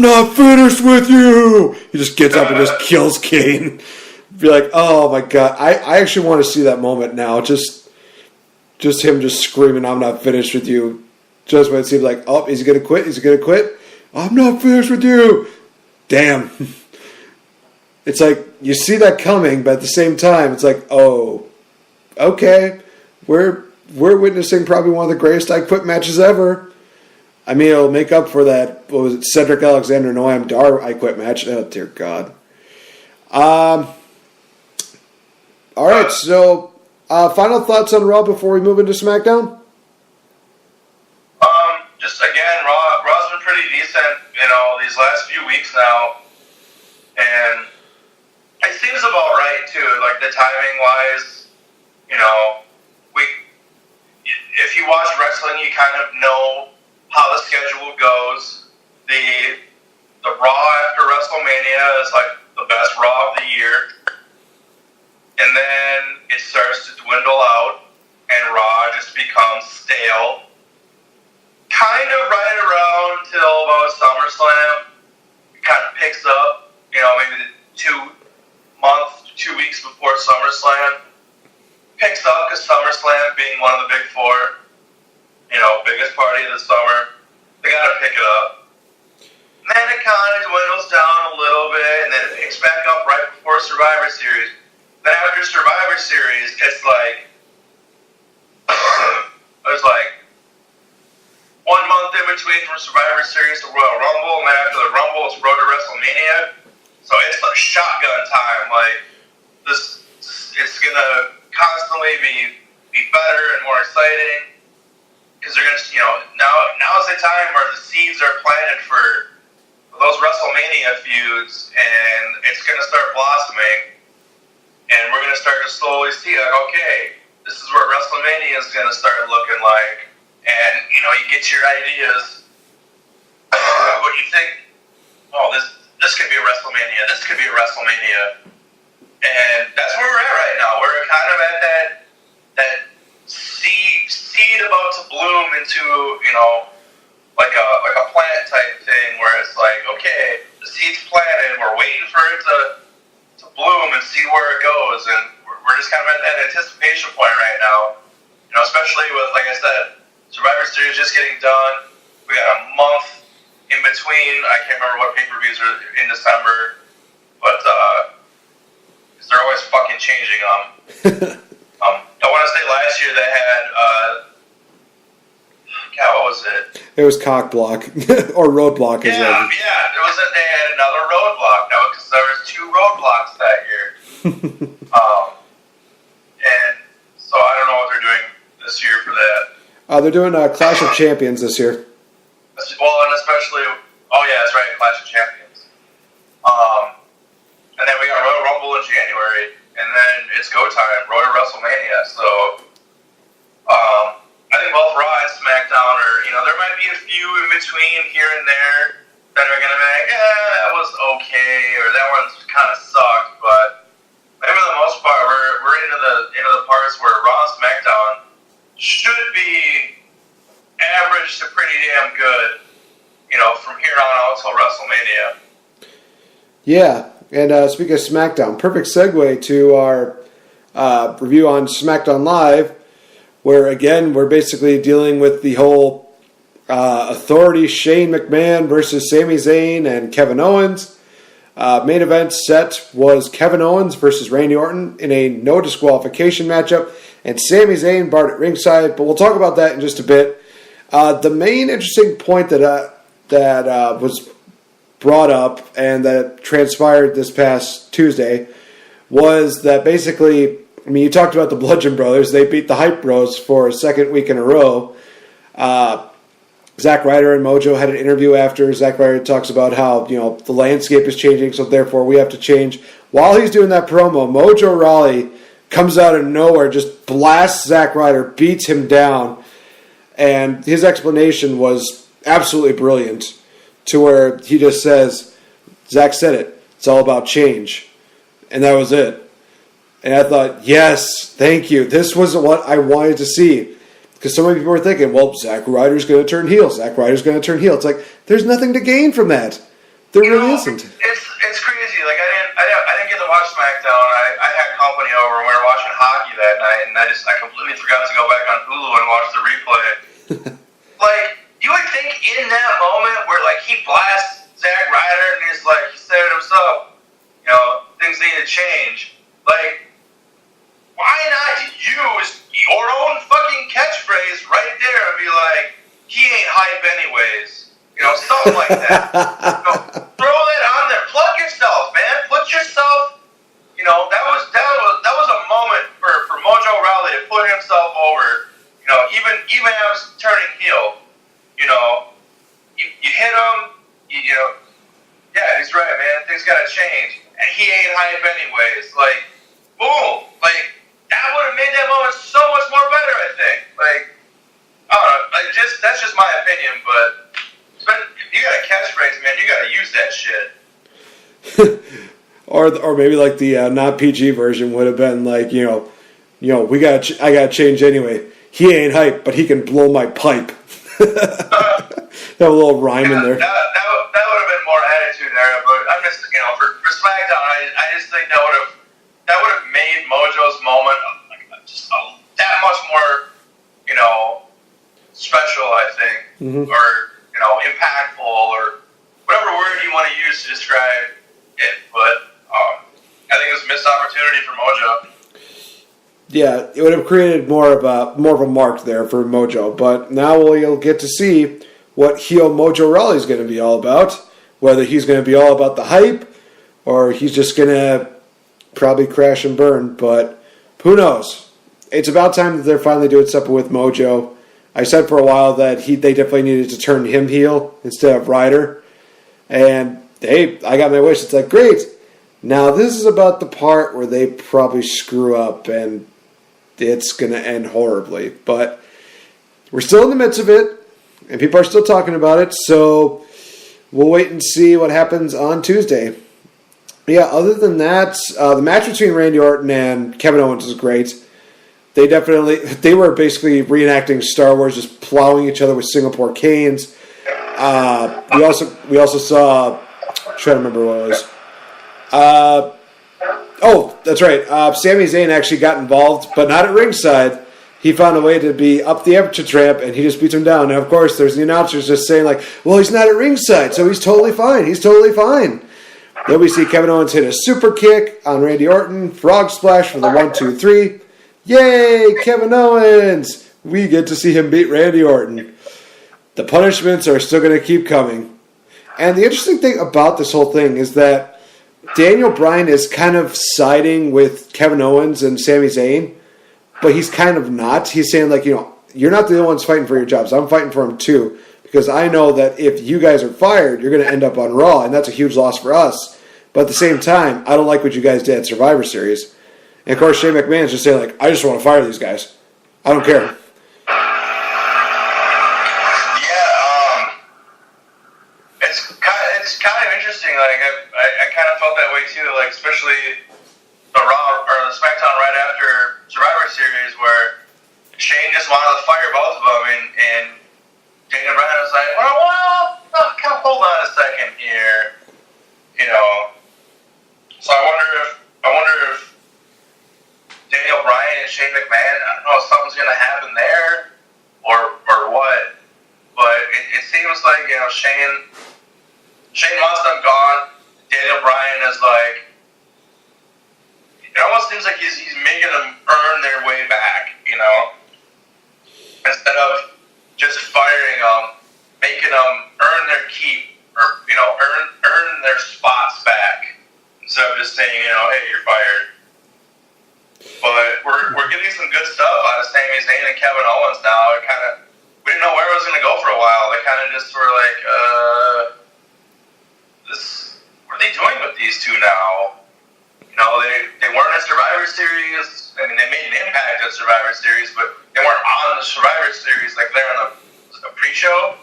not finished with you." He just gets up and just kills Kane. Be like, oh my god, I actually want to see that moment now. Just him just screaming, "I'm not finished with you." Just when it seems like, oh, is he going to quit? Is he going to quit? "I'm not finished with you." Damn. It's like, you see that coming, but at the same time, it's like, oh, okay. We're witnessing probably one of the greatest I Quit matches ever. I mean, it'll make up for that, what was it, Cedric Alexander Noam Dar I Quit match. Oh, dear God. All right, so final thoughts on Raw before we move into SmackDown? Just again, Raw's been pretty decent, these last few weeks now, and it seems about right too. Like the timing wise, if you watch wrestling, you kind of know how the schedule goes. The Raw after WrestleMania is like the best Raw of the year, and then it starts to dwindle out, and Raw just becomes stale. Kind of right around till about SummerSlam, it kind of picks up, maybe the 2 weeks before SummerSlam, picks up because SummerSlam being one of the big four, biggest party of the summer, they got to pick it up. And then it kind of dwindles down a little bit, and then it picks back up right before Survivor Series. Then after Survivor Series, it's like, there's like 1 month in between from Survivor Series to Royal Rumble, and then after the Rumble, it's Road to WrestleMania. So it's like shotgun time. Like it's gonna constantly be better and more exciting, because they're gonna, now is the time where the seeds are planted for those WrestleMania feuds, and it's gonna start blossoming, and we're gonna start to slowly see, like, okay, this is what WrestleMania is gonna start looking like. and you get your ideas. What you think? Oh, this could be a WrestleMania. This could be a WrestleMania, and that's where we're at right now. We're kind of at that seed about to bloom into like a plant type thing where it's like, okay, the seed's planted. We're waiting for it to bloom and see where it goes, and we're just kind of at that anticipation point right now. Especially with, like I said, Survivor Series just getting done. We got a month in between. I can't remember what pay-per-views are in December, but they're always fucking changing them. I want to say last year they had, what was it? It was Cock Block or Roadblock. Yeah, it was that they had another Roadblock. No, because there was 2 Roadblocks that year. And so I don't know what they're doing this year for that. They're doing Clash of Champions this year. Well, and especially, that's right, Clash of Champions. And then we got Royal Rumble in January, and then it's go time, Royal WrestleMania. So, I think both Raw and SmackDown are, there might be a few in between here and there that are going to be like, that was okay, or that one's kind of sucked, but maybe for the most part, we're into the parts where Raw and SmackDown should be average to pretty damn good, from here on out till WrestleMania. Yeah, and speaking of SmackDown, perfect segue to our review on SmackDown Live, where, again, we're basically dealing with the whole Authority Shane McMahon versus Sami Zayn and Kevin Owens. Main event set was Kevin Owens versus Randy Orton in a no disqualification matchup, and Sami Zayn barred at ringside, but we'll talk about that in just a bit. The main interesting point that was brought up and that transpired this past Tuesday was that basically, you talked about the Bludgeon Brothers. They beat the Hype Bros for a second week in a row. Zack Ryder and Mojo had an interview after. Zack Ryder talks about how, the landscape is changing, so therefore we have to change. While he's doing that promo, Mojo Rawley comes out of nowhere, just blasts Zack Ryder, beats him down, and his explanation was absolutely brilliant, to where he just says, Zack said it, it's all about change. And that was it. And I thought, yes, thank you. This was what I wanted to see. Because so many people were thinking, well, Zack Ryder's going to turn heel. Zack Ryder's going to turn heel. It's like, there's nothing to gain from that. There really isn't. It's crazy. Like, I didn't get to watch SmackDown. I had company over and we were watching hockey that night, and I completely forgot to go back on Hulu and watch the replay. Like, you would think in that moment where, like, he blasts Zack Ryder and he's like, he said it himself, things need to change. Like, why not use your own fucking catchphrase right there and be like, he ain't hype anyways. Something like that. Throw that on there. Plug yourself, man. Put yourself, that was a moment for Mojo Rawley to put himself over, even as turning heel. You hit him, yeah, he's right, man. Things gotta change. And he ain't hype anyways. Like, boom. Like, that would have made that moment so much more better, I think. Like, I don't know. Like, that's just my opinion, but if you got a catchphrase, man, you gotta use that shit. or maybe like the not PG version would have been like, I gotta change anyway. He ain't hype, but he can blow my pipe. Have a little rhyme in there. That would have been more attitude era, but I'm just, for SmackDown, I just think that would have made Mojo's moment just that much more, special, I think, or impactful, or whatever word you want to use to describe it. But I think it was a missed opportunity for Mojo. Yeah, it would have created more of a mark there for Mojo. But now we'll get to see what heel Mojo Rawley is going to be all about. Whether he's going to be all about the hype, or he's just going to probably crash and burn. But who knows? It's about time that they're finally doing something with Mojo. I said for a while that they definitely needed to turn him heel instead of Ryder. And hey, I got my wish. It's like, great. Now this is about the part where they probably screw up and it's going to end horribly. But we're still in the midst of it, and people are still talking about it. So we'll wait and see what happens on Tuesday. Yeah, other than that, the match between Randy Orton and Kevin Owens is great. They were basically reenacting Star Wars, just plowing each other with Singapore canes. We also saw, I'm trying to remember what it was. Oh, that's right. Sami Zayn actually got involved, but not at ringside. He found a way to be up the entrance ramp, and he just beats him down. And, of course, there's the announcers just saying, like, well, he's not at ringside, so he's totally fine. He's totally fine. Then we see Kevin Owens hit a super kick on Randy Orton. Frog splash for the 1, 2, 3. Yay, Kevin Owens! We get to see him beat Randy Orton. The punishments are still going to keep coming. And the interesting thing about this whole thing is that Daniel Bryan is kind of siding with Kevin Owens and Sami Zayn, but he's kind of not. He's saying, like, you're not the only ones fighting for your jobs. I'm fighting for them too, because I know that if you guys are fired, you're going to end up on Raw, and that's a huge loss for us. But at the same time, I don't like what you guys did at Survivor Series. And, of course, Shane McMahon's just saying, like, I just want to fire these guys. I don't care. Yeah, it's kind of interesting. Like, I kind of felt that way, too. Like, especially the Raw or the SmackDown right after Survivor Series, where Shane just wanted to fire both of them, and Daniel Bryan was like, well, kind of hold on a second here, So I wonder if Daniel Bryan and Shane McMahon, I don't know if something's going to happen there or what, but it seems like Shane wants them gone. Daniel Bryan is like, it almost seems like he's making them earn their way back, instead of just firing them, making them earn their keep or earn their spots back instead of just saying hey, you're fired. But we're getting some good stuff out of Sami Zayn and Kevin Owens now. We didn't know where it was going to go for a while. They kind of just were like, what are they doing with these two now? They weren't in Survivor Series. I mean, they made an impact at Survivor Series, but they weren't on the Survivor Series. Like, they're on a pre-show.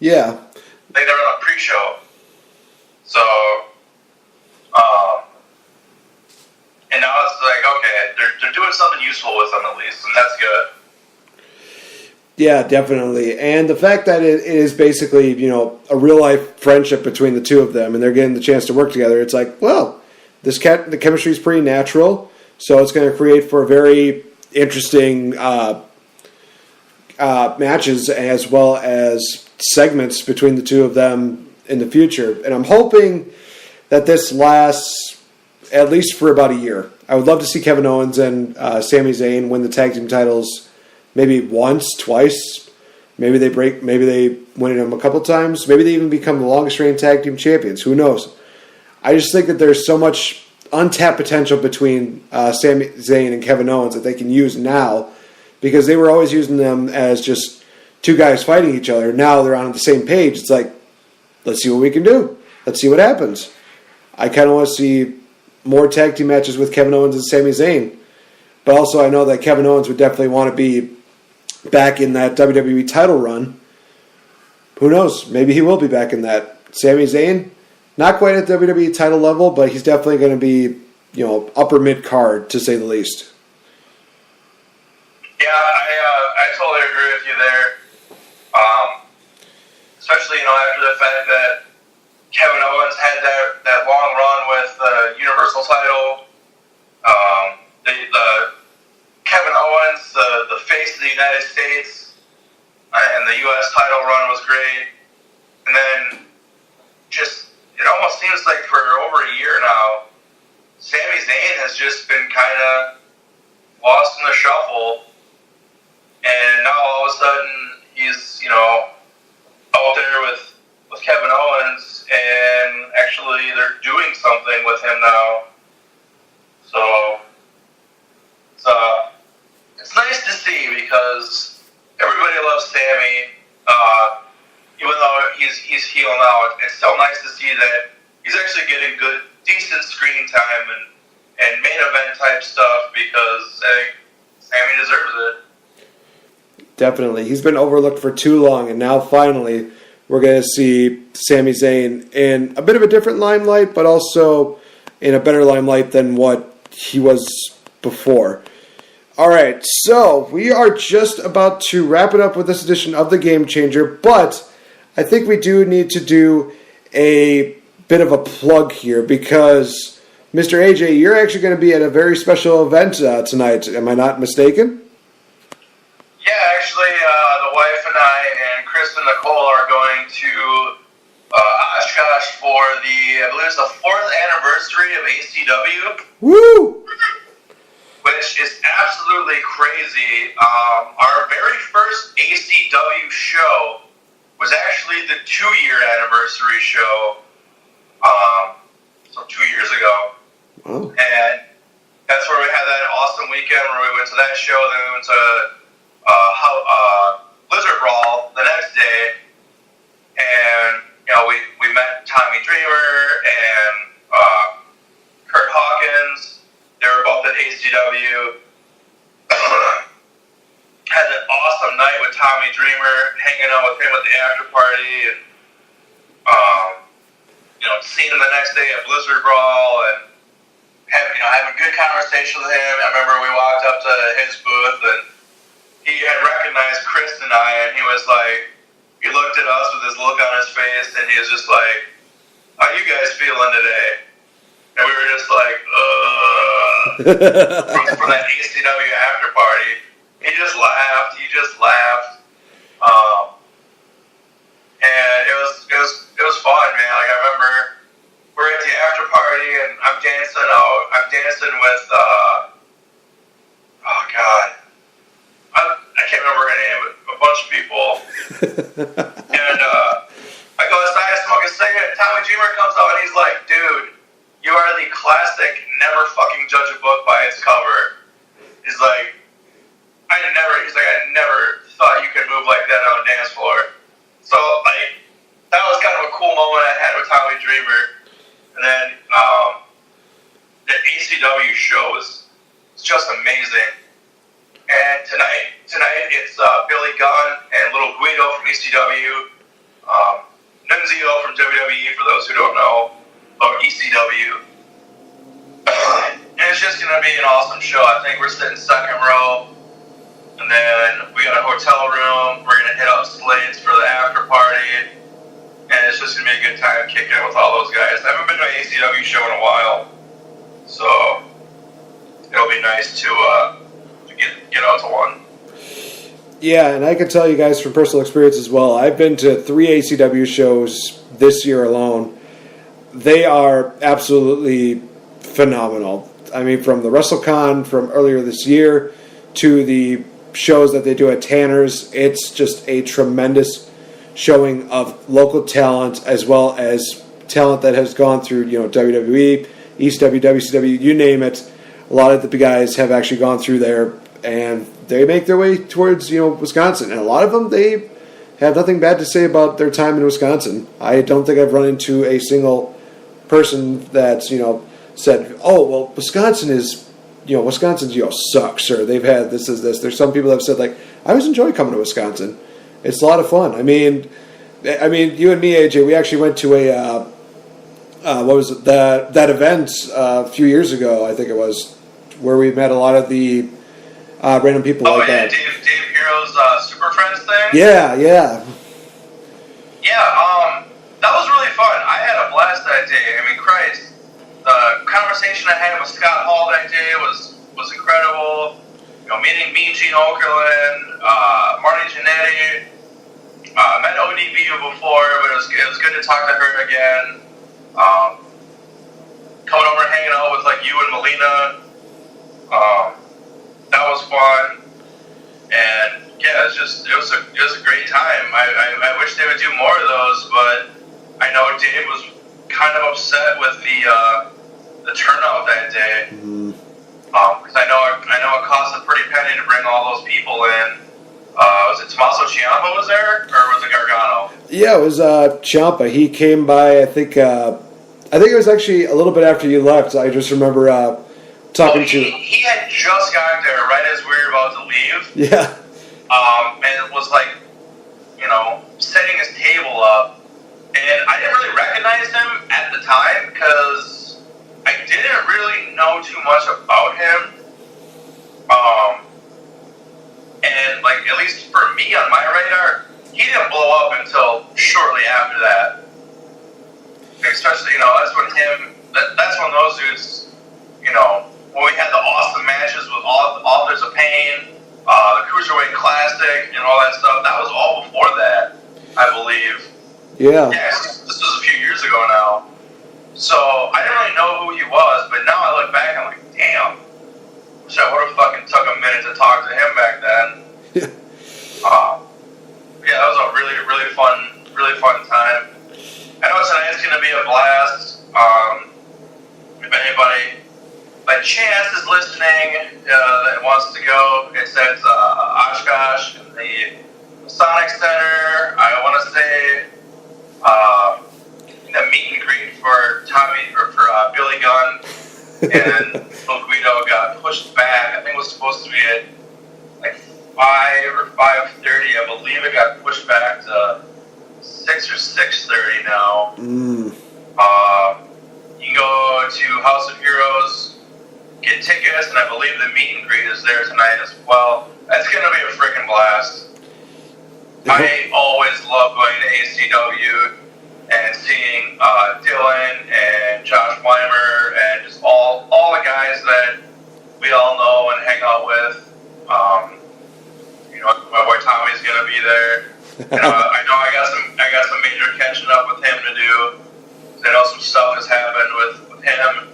Yeah. They're on a pre-show. So, and now it's like, okay, they're doing something useful with them at least, and that's good. Yeah, definitely. And the fact that it is basically, a real-life friendship between the two of them, and they're getting the chance to work together, it's like, well, the chemistry is pretty natural, so it's going to create for very interesting matches as well as segments between the two of them in the future. And I'm hoping that this lasts at least for about a year. I would love to see Kevin Owens and Sami Zayn win the tag team titles maybe once, twice. Maybe they win them a couple times. Maybe they even become the longest reigning tag team champions. Who knows? I just think that there's so much untapped potential between Sami Zayn and Kevin Owens that they can use now, because they were always using them as just two guys fighting each other. Now they're on the same page. It's like, let's see what we can do. Let's see what happens. I kind of want to see more tag team matches with Kevin Owens and Sami Zayn. But also I know that Kevin Owens would definitely want to be back in that WWE title run. Who knows? Maybe he will be back in that. Sami Zayn, not quite at WWE title level, but he's definitely going to be, upper mid-card, to say the least. Yeah, I totally agree with you there. Especially, after the fact that Kevin Owens had that long run with the Universal title. The Kevin Owens, the face of the United States, and the U.S. title run was great. And then it almost seems like for over a year now, Sami Zayn has just been kind of lost in the shuffle. And now all of a sudden he's, out there with Kevin Owens, and actually they're doing something with him now. So it's nice to see, because everybody loves Sami. Even though he's heel now, it's still nice to see that he's actually getting decent screen time and main event type stuff, because I think Sami deserves it. Definitely. He's been overlooked for too long, and now finally we're going to see Sami Zayn in a bit of a different limelight, but also in a better limelight than what he was before. All right, so we are just about to wrap it up with this edition of the Game Changer, but I think we do need to do a bit of a plug here because, Mr. AJ, you're actually going to be at a very special event tonight. Am I not mistaken? Yeah, actually, the wife and I and Chris and Nicole are going to Oshkosh for I believe it's the 4th anniversary of ACW. Woo! Which is absolutely crazy. Our very first ACW show was actually the 2-year anniversary show, so 2 years ago. Oh. And that's where we had that awesome weekend where we went to that show, then we went to Blizzard Brawl the next day, and we met Tommy Dreamer and Kurt Hawkins. They were both at ACW. Had an awesome night with Tommy Dreamer, hanging out with him at the after party, and seeing him the next day at Blizzard Brawl, and having a good conversation with him. I remember we walked up to his booth and he had recognized Chris and I, and he was like, he looked at us with his look on his face, and he was just like, "How you guys feeling today?" And we were just like, from that ACW after party. He just laughed. And it was fun, man. Like, I remember we're at the after party, and I'm dancing out. I'm dancing with, oh God. I can't remember her name, but a bunch of people. And I go outside to smoke a cigarette. Tommy Dreamer comes out and he's like, "Dude, you are the classic never fucking judge a book by its cover." He's like, I never thought you could move like that on a dance floor. So, like, that was kind of a cool moment I had with Tommy Dreamer. And then the ACW show was just amazing. And tonight it's Billy Gunn and Little Guido from ECW, Nunzio from WWE, for those who don't know, or ECW. And it's just going to be an awesome show. I think we're sitting second row, and then we got a hotel room. We're going to hit up Slade's for the after party, and it's just going to be a good time kicking it with all those guys. I haven't been to an ACW show in a while, so it'll be nice to get out to one. Yeah, and I can tell you guys from personal experience as well. I've been to 3 ACW shows this year alone. They are absolutely phenomenal. I mean, from the WrestleCon from earlier this year to the shows that they do at Tanner's, it's just a tremendous showing of local talent as well as talent that has gone through, WWE, ECW, WCW, you name it. A lot of the guys have actually gone through there, and they make their way towards, Wisconsin. And a lot of them, they have nothing bad to say about their time in Wisconsin. I don't think I've run into a single person that's, said, "Oh, well, Wisconsin's, sucks," or they've had this is this. There's some people that have said, like, "I always enjoy coming to Wisconsin. It's a lot of fun." I mean, you and me, AJ, we actually went to a, what was it, that event a few years ago, I think it was, where we met a lot of the random people like that. Dave Hero's Super Friends thing? Yeah. Yeah, that was really fun. I had a blast that day. I mean, Christ. The conversation I had with Scott Hall that day was incredible. Meeting Mean Gene Okerlund, Marty Jannetty. Met ODB before, but it was good to talk to her again. Coming over and hanging out with like you and Melina. That was fun. And yeah, it was a great time. I wish they would do more of those, but I know Dave was kind of upset with the turnout that day. Because I know it cost a pretty penny to bring all those people in. Was it Tommaso Ciampa was there, or was it Gargano? Yeah, it was Ciampa. He came by. I think it was actually a little bit after you left. I just remember talking to. He had just got there right as we were about to leave. Yeah, and was like, setting his table up. And I didn't really recognize him at the time because I didn't really know too much about him. And like, at least for me on my radar, he didn't blow up until shortly after that. Especially, that's when those dudes, when we had the awesome matches with all Authors of Pain, the Cruiserweight Classic, and all that stuff, that was all before that, I believe. Yeah. Yeah, this was a few years ago now. So I didn't really know who he was, but now I look back and I'm like, damn. Wish I would have fucking took a minute to talk to him back then. Yeah. Yeah, that was a really, really fun time. I know tonight's going to be a blast. If anybody by chance is listening that wants to go, it's at Oshkosh in the Sonic Center. I want to say the meet and greet for Billy Gunn and Bill Guido got pushed back. I think it was supposed to be at like 5 or 5:30. I believe it got pushed back to 6 or 6:30 now. You can go to House of Heroes, get tickets, and I believe the meet and greet is there tonight as well. That's going to be a freaking blast. I always love going to ACW and seeing Dylan and Josh Weimer and just all the guys that we all know and hang out with. My boy Tommy's going to be there. I know I got some major catching up with him to do. I know some stuff has happened with him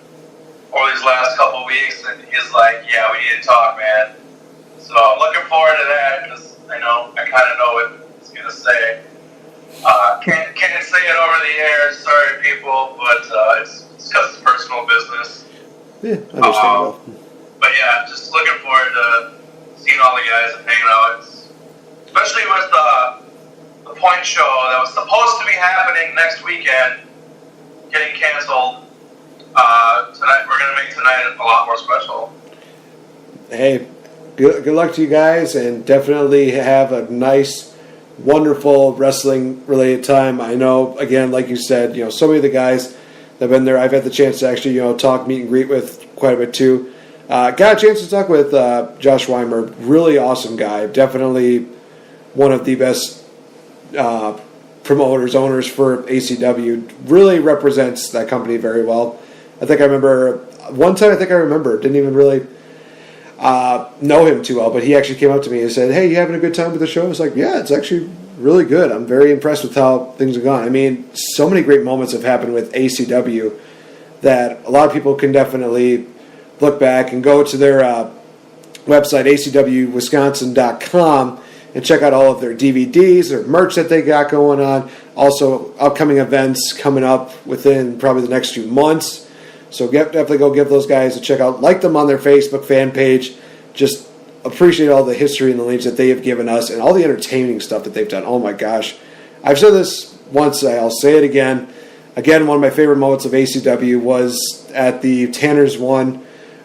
over these last couple weeks, and he's like, "Yeah, we need to talk, man." So I'm looking forward to that because I kind of know what he's gonna say. Can't say it over the air. Sorry, people, but it's because it's personal business. Yeah, understandable. But yeah, just looking forward to seeing all the guys and hanging out. Especially with the Point show that was supposed to be happening next weekend, getting canceled. Tonight we're gonna make tonight a lot more special. Hey, good luck to you guys, and definitely have a nice, wonderful wrestling-related time. I know, again, like you said, so many of the guys that have been there, I've had the chance to actually, talk, meet and greet with quite a bit too. Got a chance to talk with Josh Weimer, really awesome guy, definitely one of the best promoters, owners for ACW, really represents that company very well. I think I remember, one time didn't even really know him too well, but he actually came up to me and said, "Hey, you having a good time with the show?" I was like, "Yeah, it's actually really good. I'm very impressed with how things have gone." I mean, so many great moments have happened with ACW that a lot of people can definitely look back and go to their website, acwwisconsin.com, and check out all of their DVDs, their merch that they got going on. Also, upcoming events coming up within probably the next few months. So definitely go give those guys a check out. Like them on their Facebook fan page. Just appreciate all the history and the names that they have given us and all the entertaining stuff that they've done. Oh my gosh. I've said this once, I'll say it again. Again, one of my favorite moments of ACW was at the Tanner's one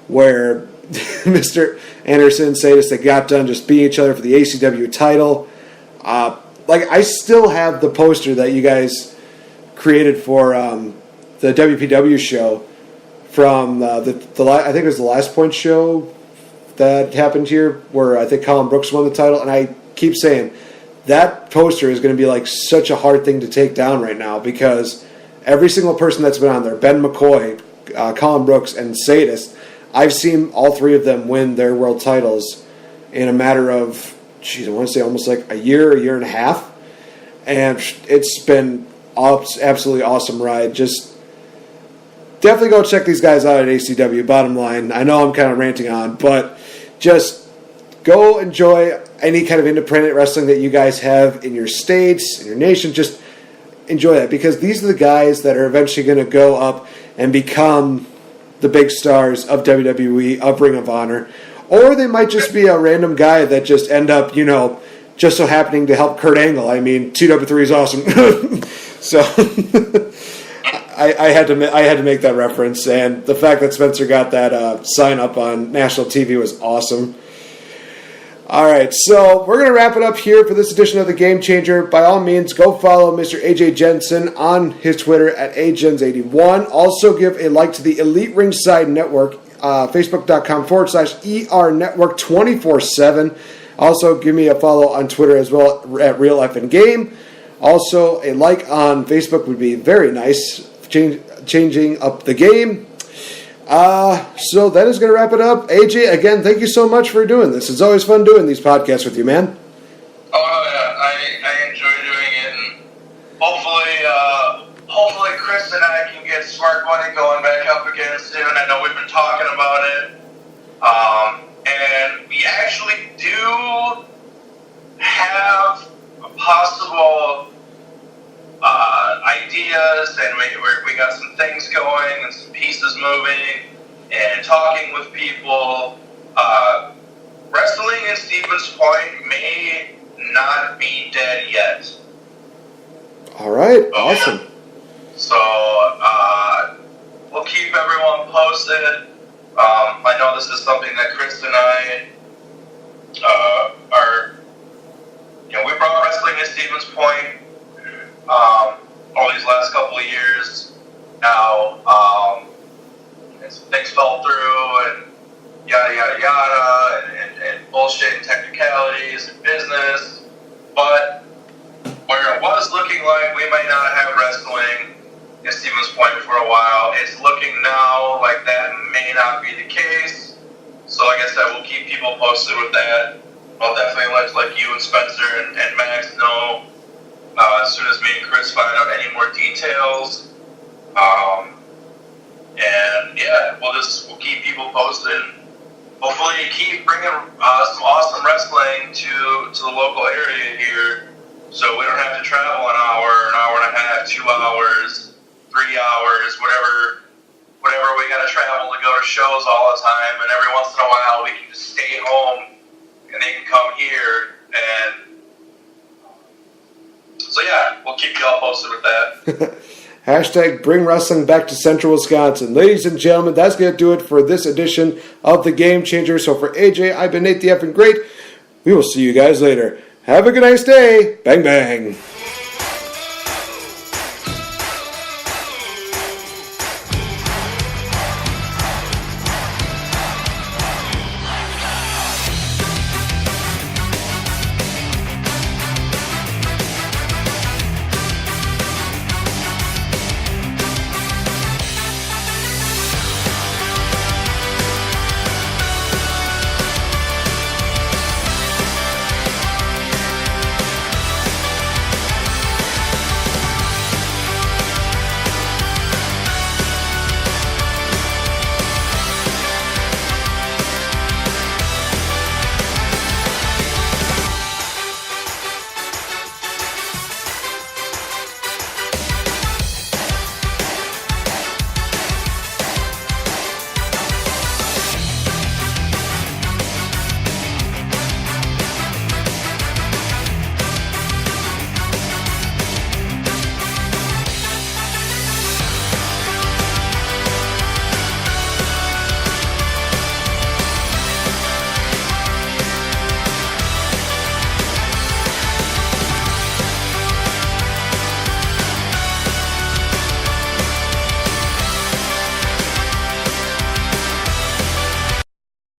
where Mr. Anderson and Sadis, they got done just beating each other for the ACW title. I still have the poster that you guys created for the WPW show from I think it was the Last Point show that happened here, where I think Colin Brooks won the title, and I keep saying that poster is going to be like such a hard thing to take down right now, because every single person that's been on there, Ben McCoy, Colin Brooks, and Sadis, I've seen all three of them win their world titles in a matter of, I want to say almost like a year and a half, and it's been absolutely awesome ride. Just definitely go check these guys out at ACW, bottom line. I know I'm kind of ranting on, but just go enjoy any kind of independent wrestling that you guys have in your states, in your nation. Just enjoy that, because these are the guys that are eventually going to go up and become the big stars of WWE, of Ring of Honor. Or they might just be a random guy that just end up, just so happening to help Kurt Angle. I mean, 2W3 is awesome. So I had to make that reference, and the fact that Spencer got that sign up on national TV was awesome. All right, so we're going to wrap it up here for this edition of the Game Changer. By all means, go follow Mr. AJ Jensen on his Twitter at AJens81. Also give a like to the Elite Ringside Network, Facebook.com/ER Network 24/7. Also, give me a follow on Twitter as well at Real Effin' Game. Also, a like on Facebook would be very nice, changing up the game. So that is going to wrap it up. AJ, again, thank you so much for doing this. It's always fun doing these podcasts with you, man. Oh, yeah, I enjoy doing it, and hopefully Chris and I can get Smart Money going back up again soon. I know we've been talking about it, and we actually do have possible ideas, and we got some things going and some pieces moving and talking with people. Wrestling in Stevens Point may not be dead yet. All right, awesome. So we'll keep everyone posted. I know this is something that Chris and I are, we brought wrestling to Stevens Point over these last couple of years. Now, things fell through and yada, yada, yada, and bullshit and technicalities and business. But where it was looking like we might not have wrestling in Stevens Point for a while, it's looking now like that may not be the case. So like I said, we'll keep people posted with that. I'll definitely let you and Spencer and Max know as soon as me and Chris find out any more details. And yeah, we'll keep people posted. Hopefully keep bringing some awesome wrestling to the local area here, so we don't have to travel an hour and a half, 2 hours, 3 hours, whatever we gotta travel to go to shows all the time, and every once in a while we can just stay home and they can come here. And so yeah, we'll keep you all posted with that. Hashtag bring wrestling back to Central Wisconsin. Ladies and gentlemen, that's going to do it for this edition of the Game Changer. So for AJ, I've been Nate the Effing Great. We will see you guys later. Have a good nice day. Bang, bang.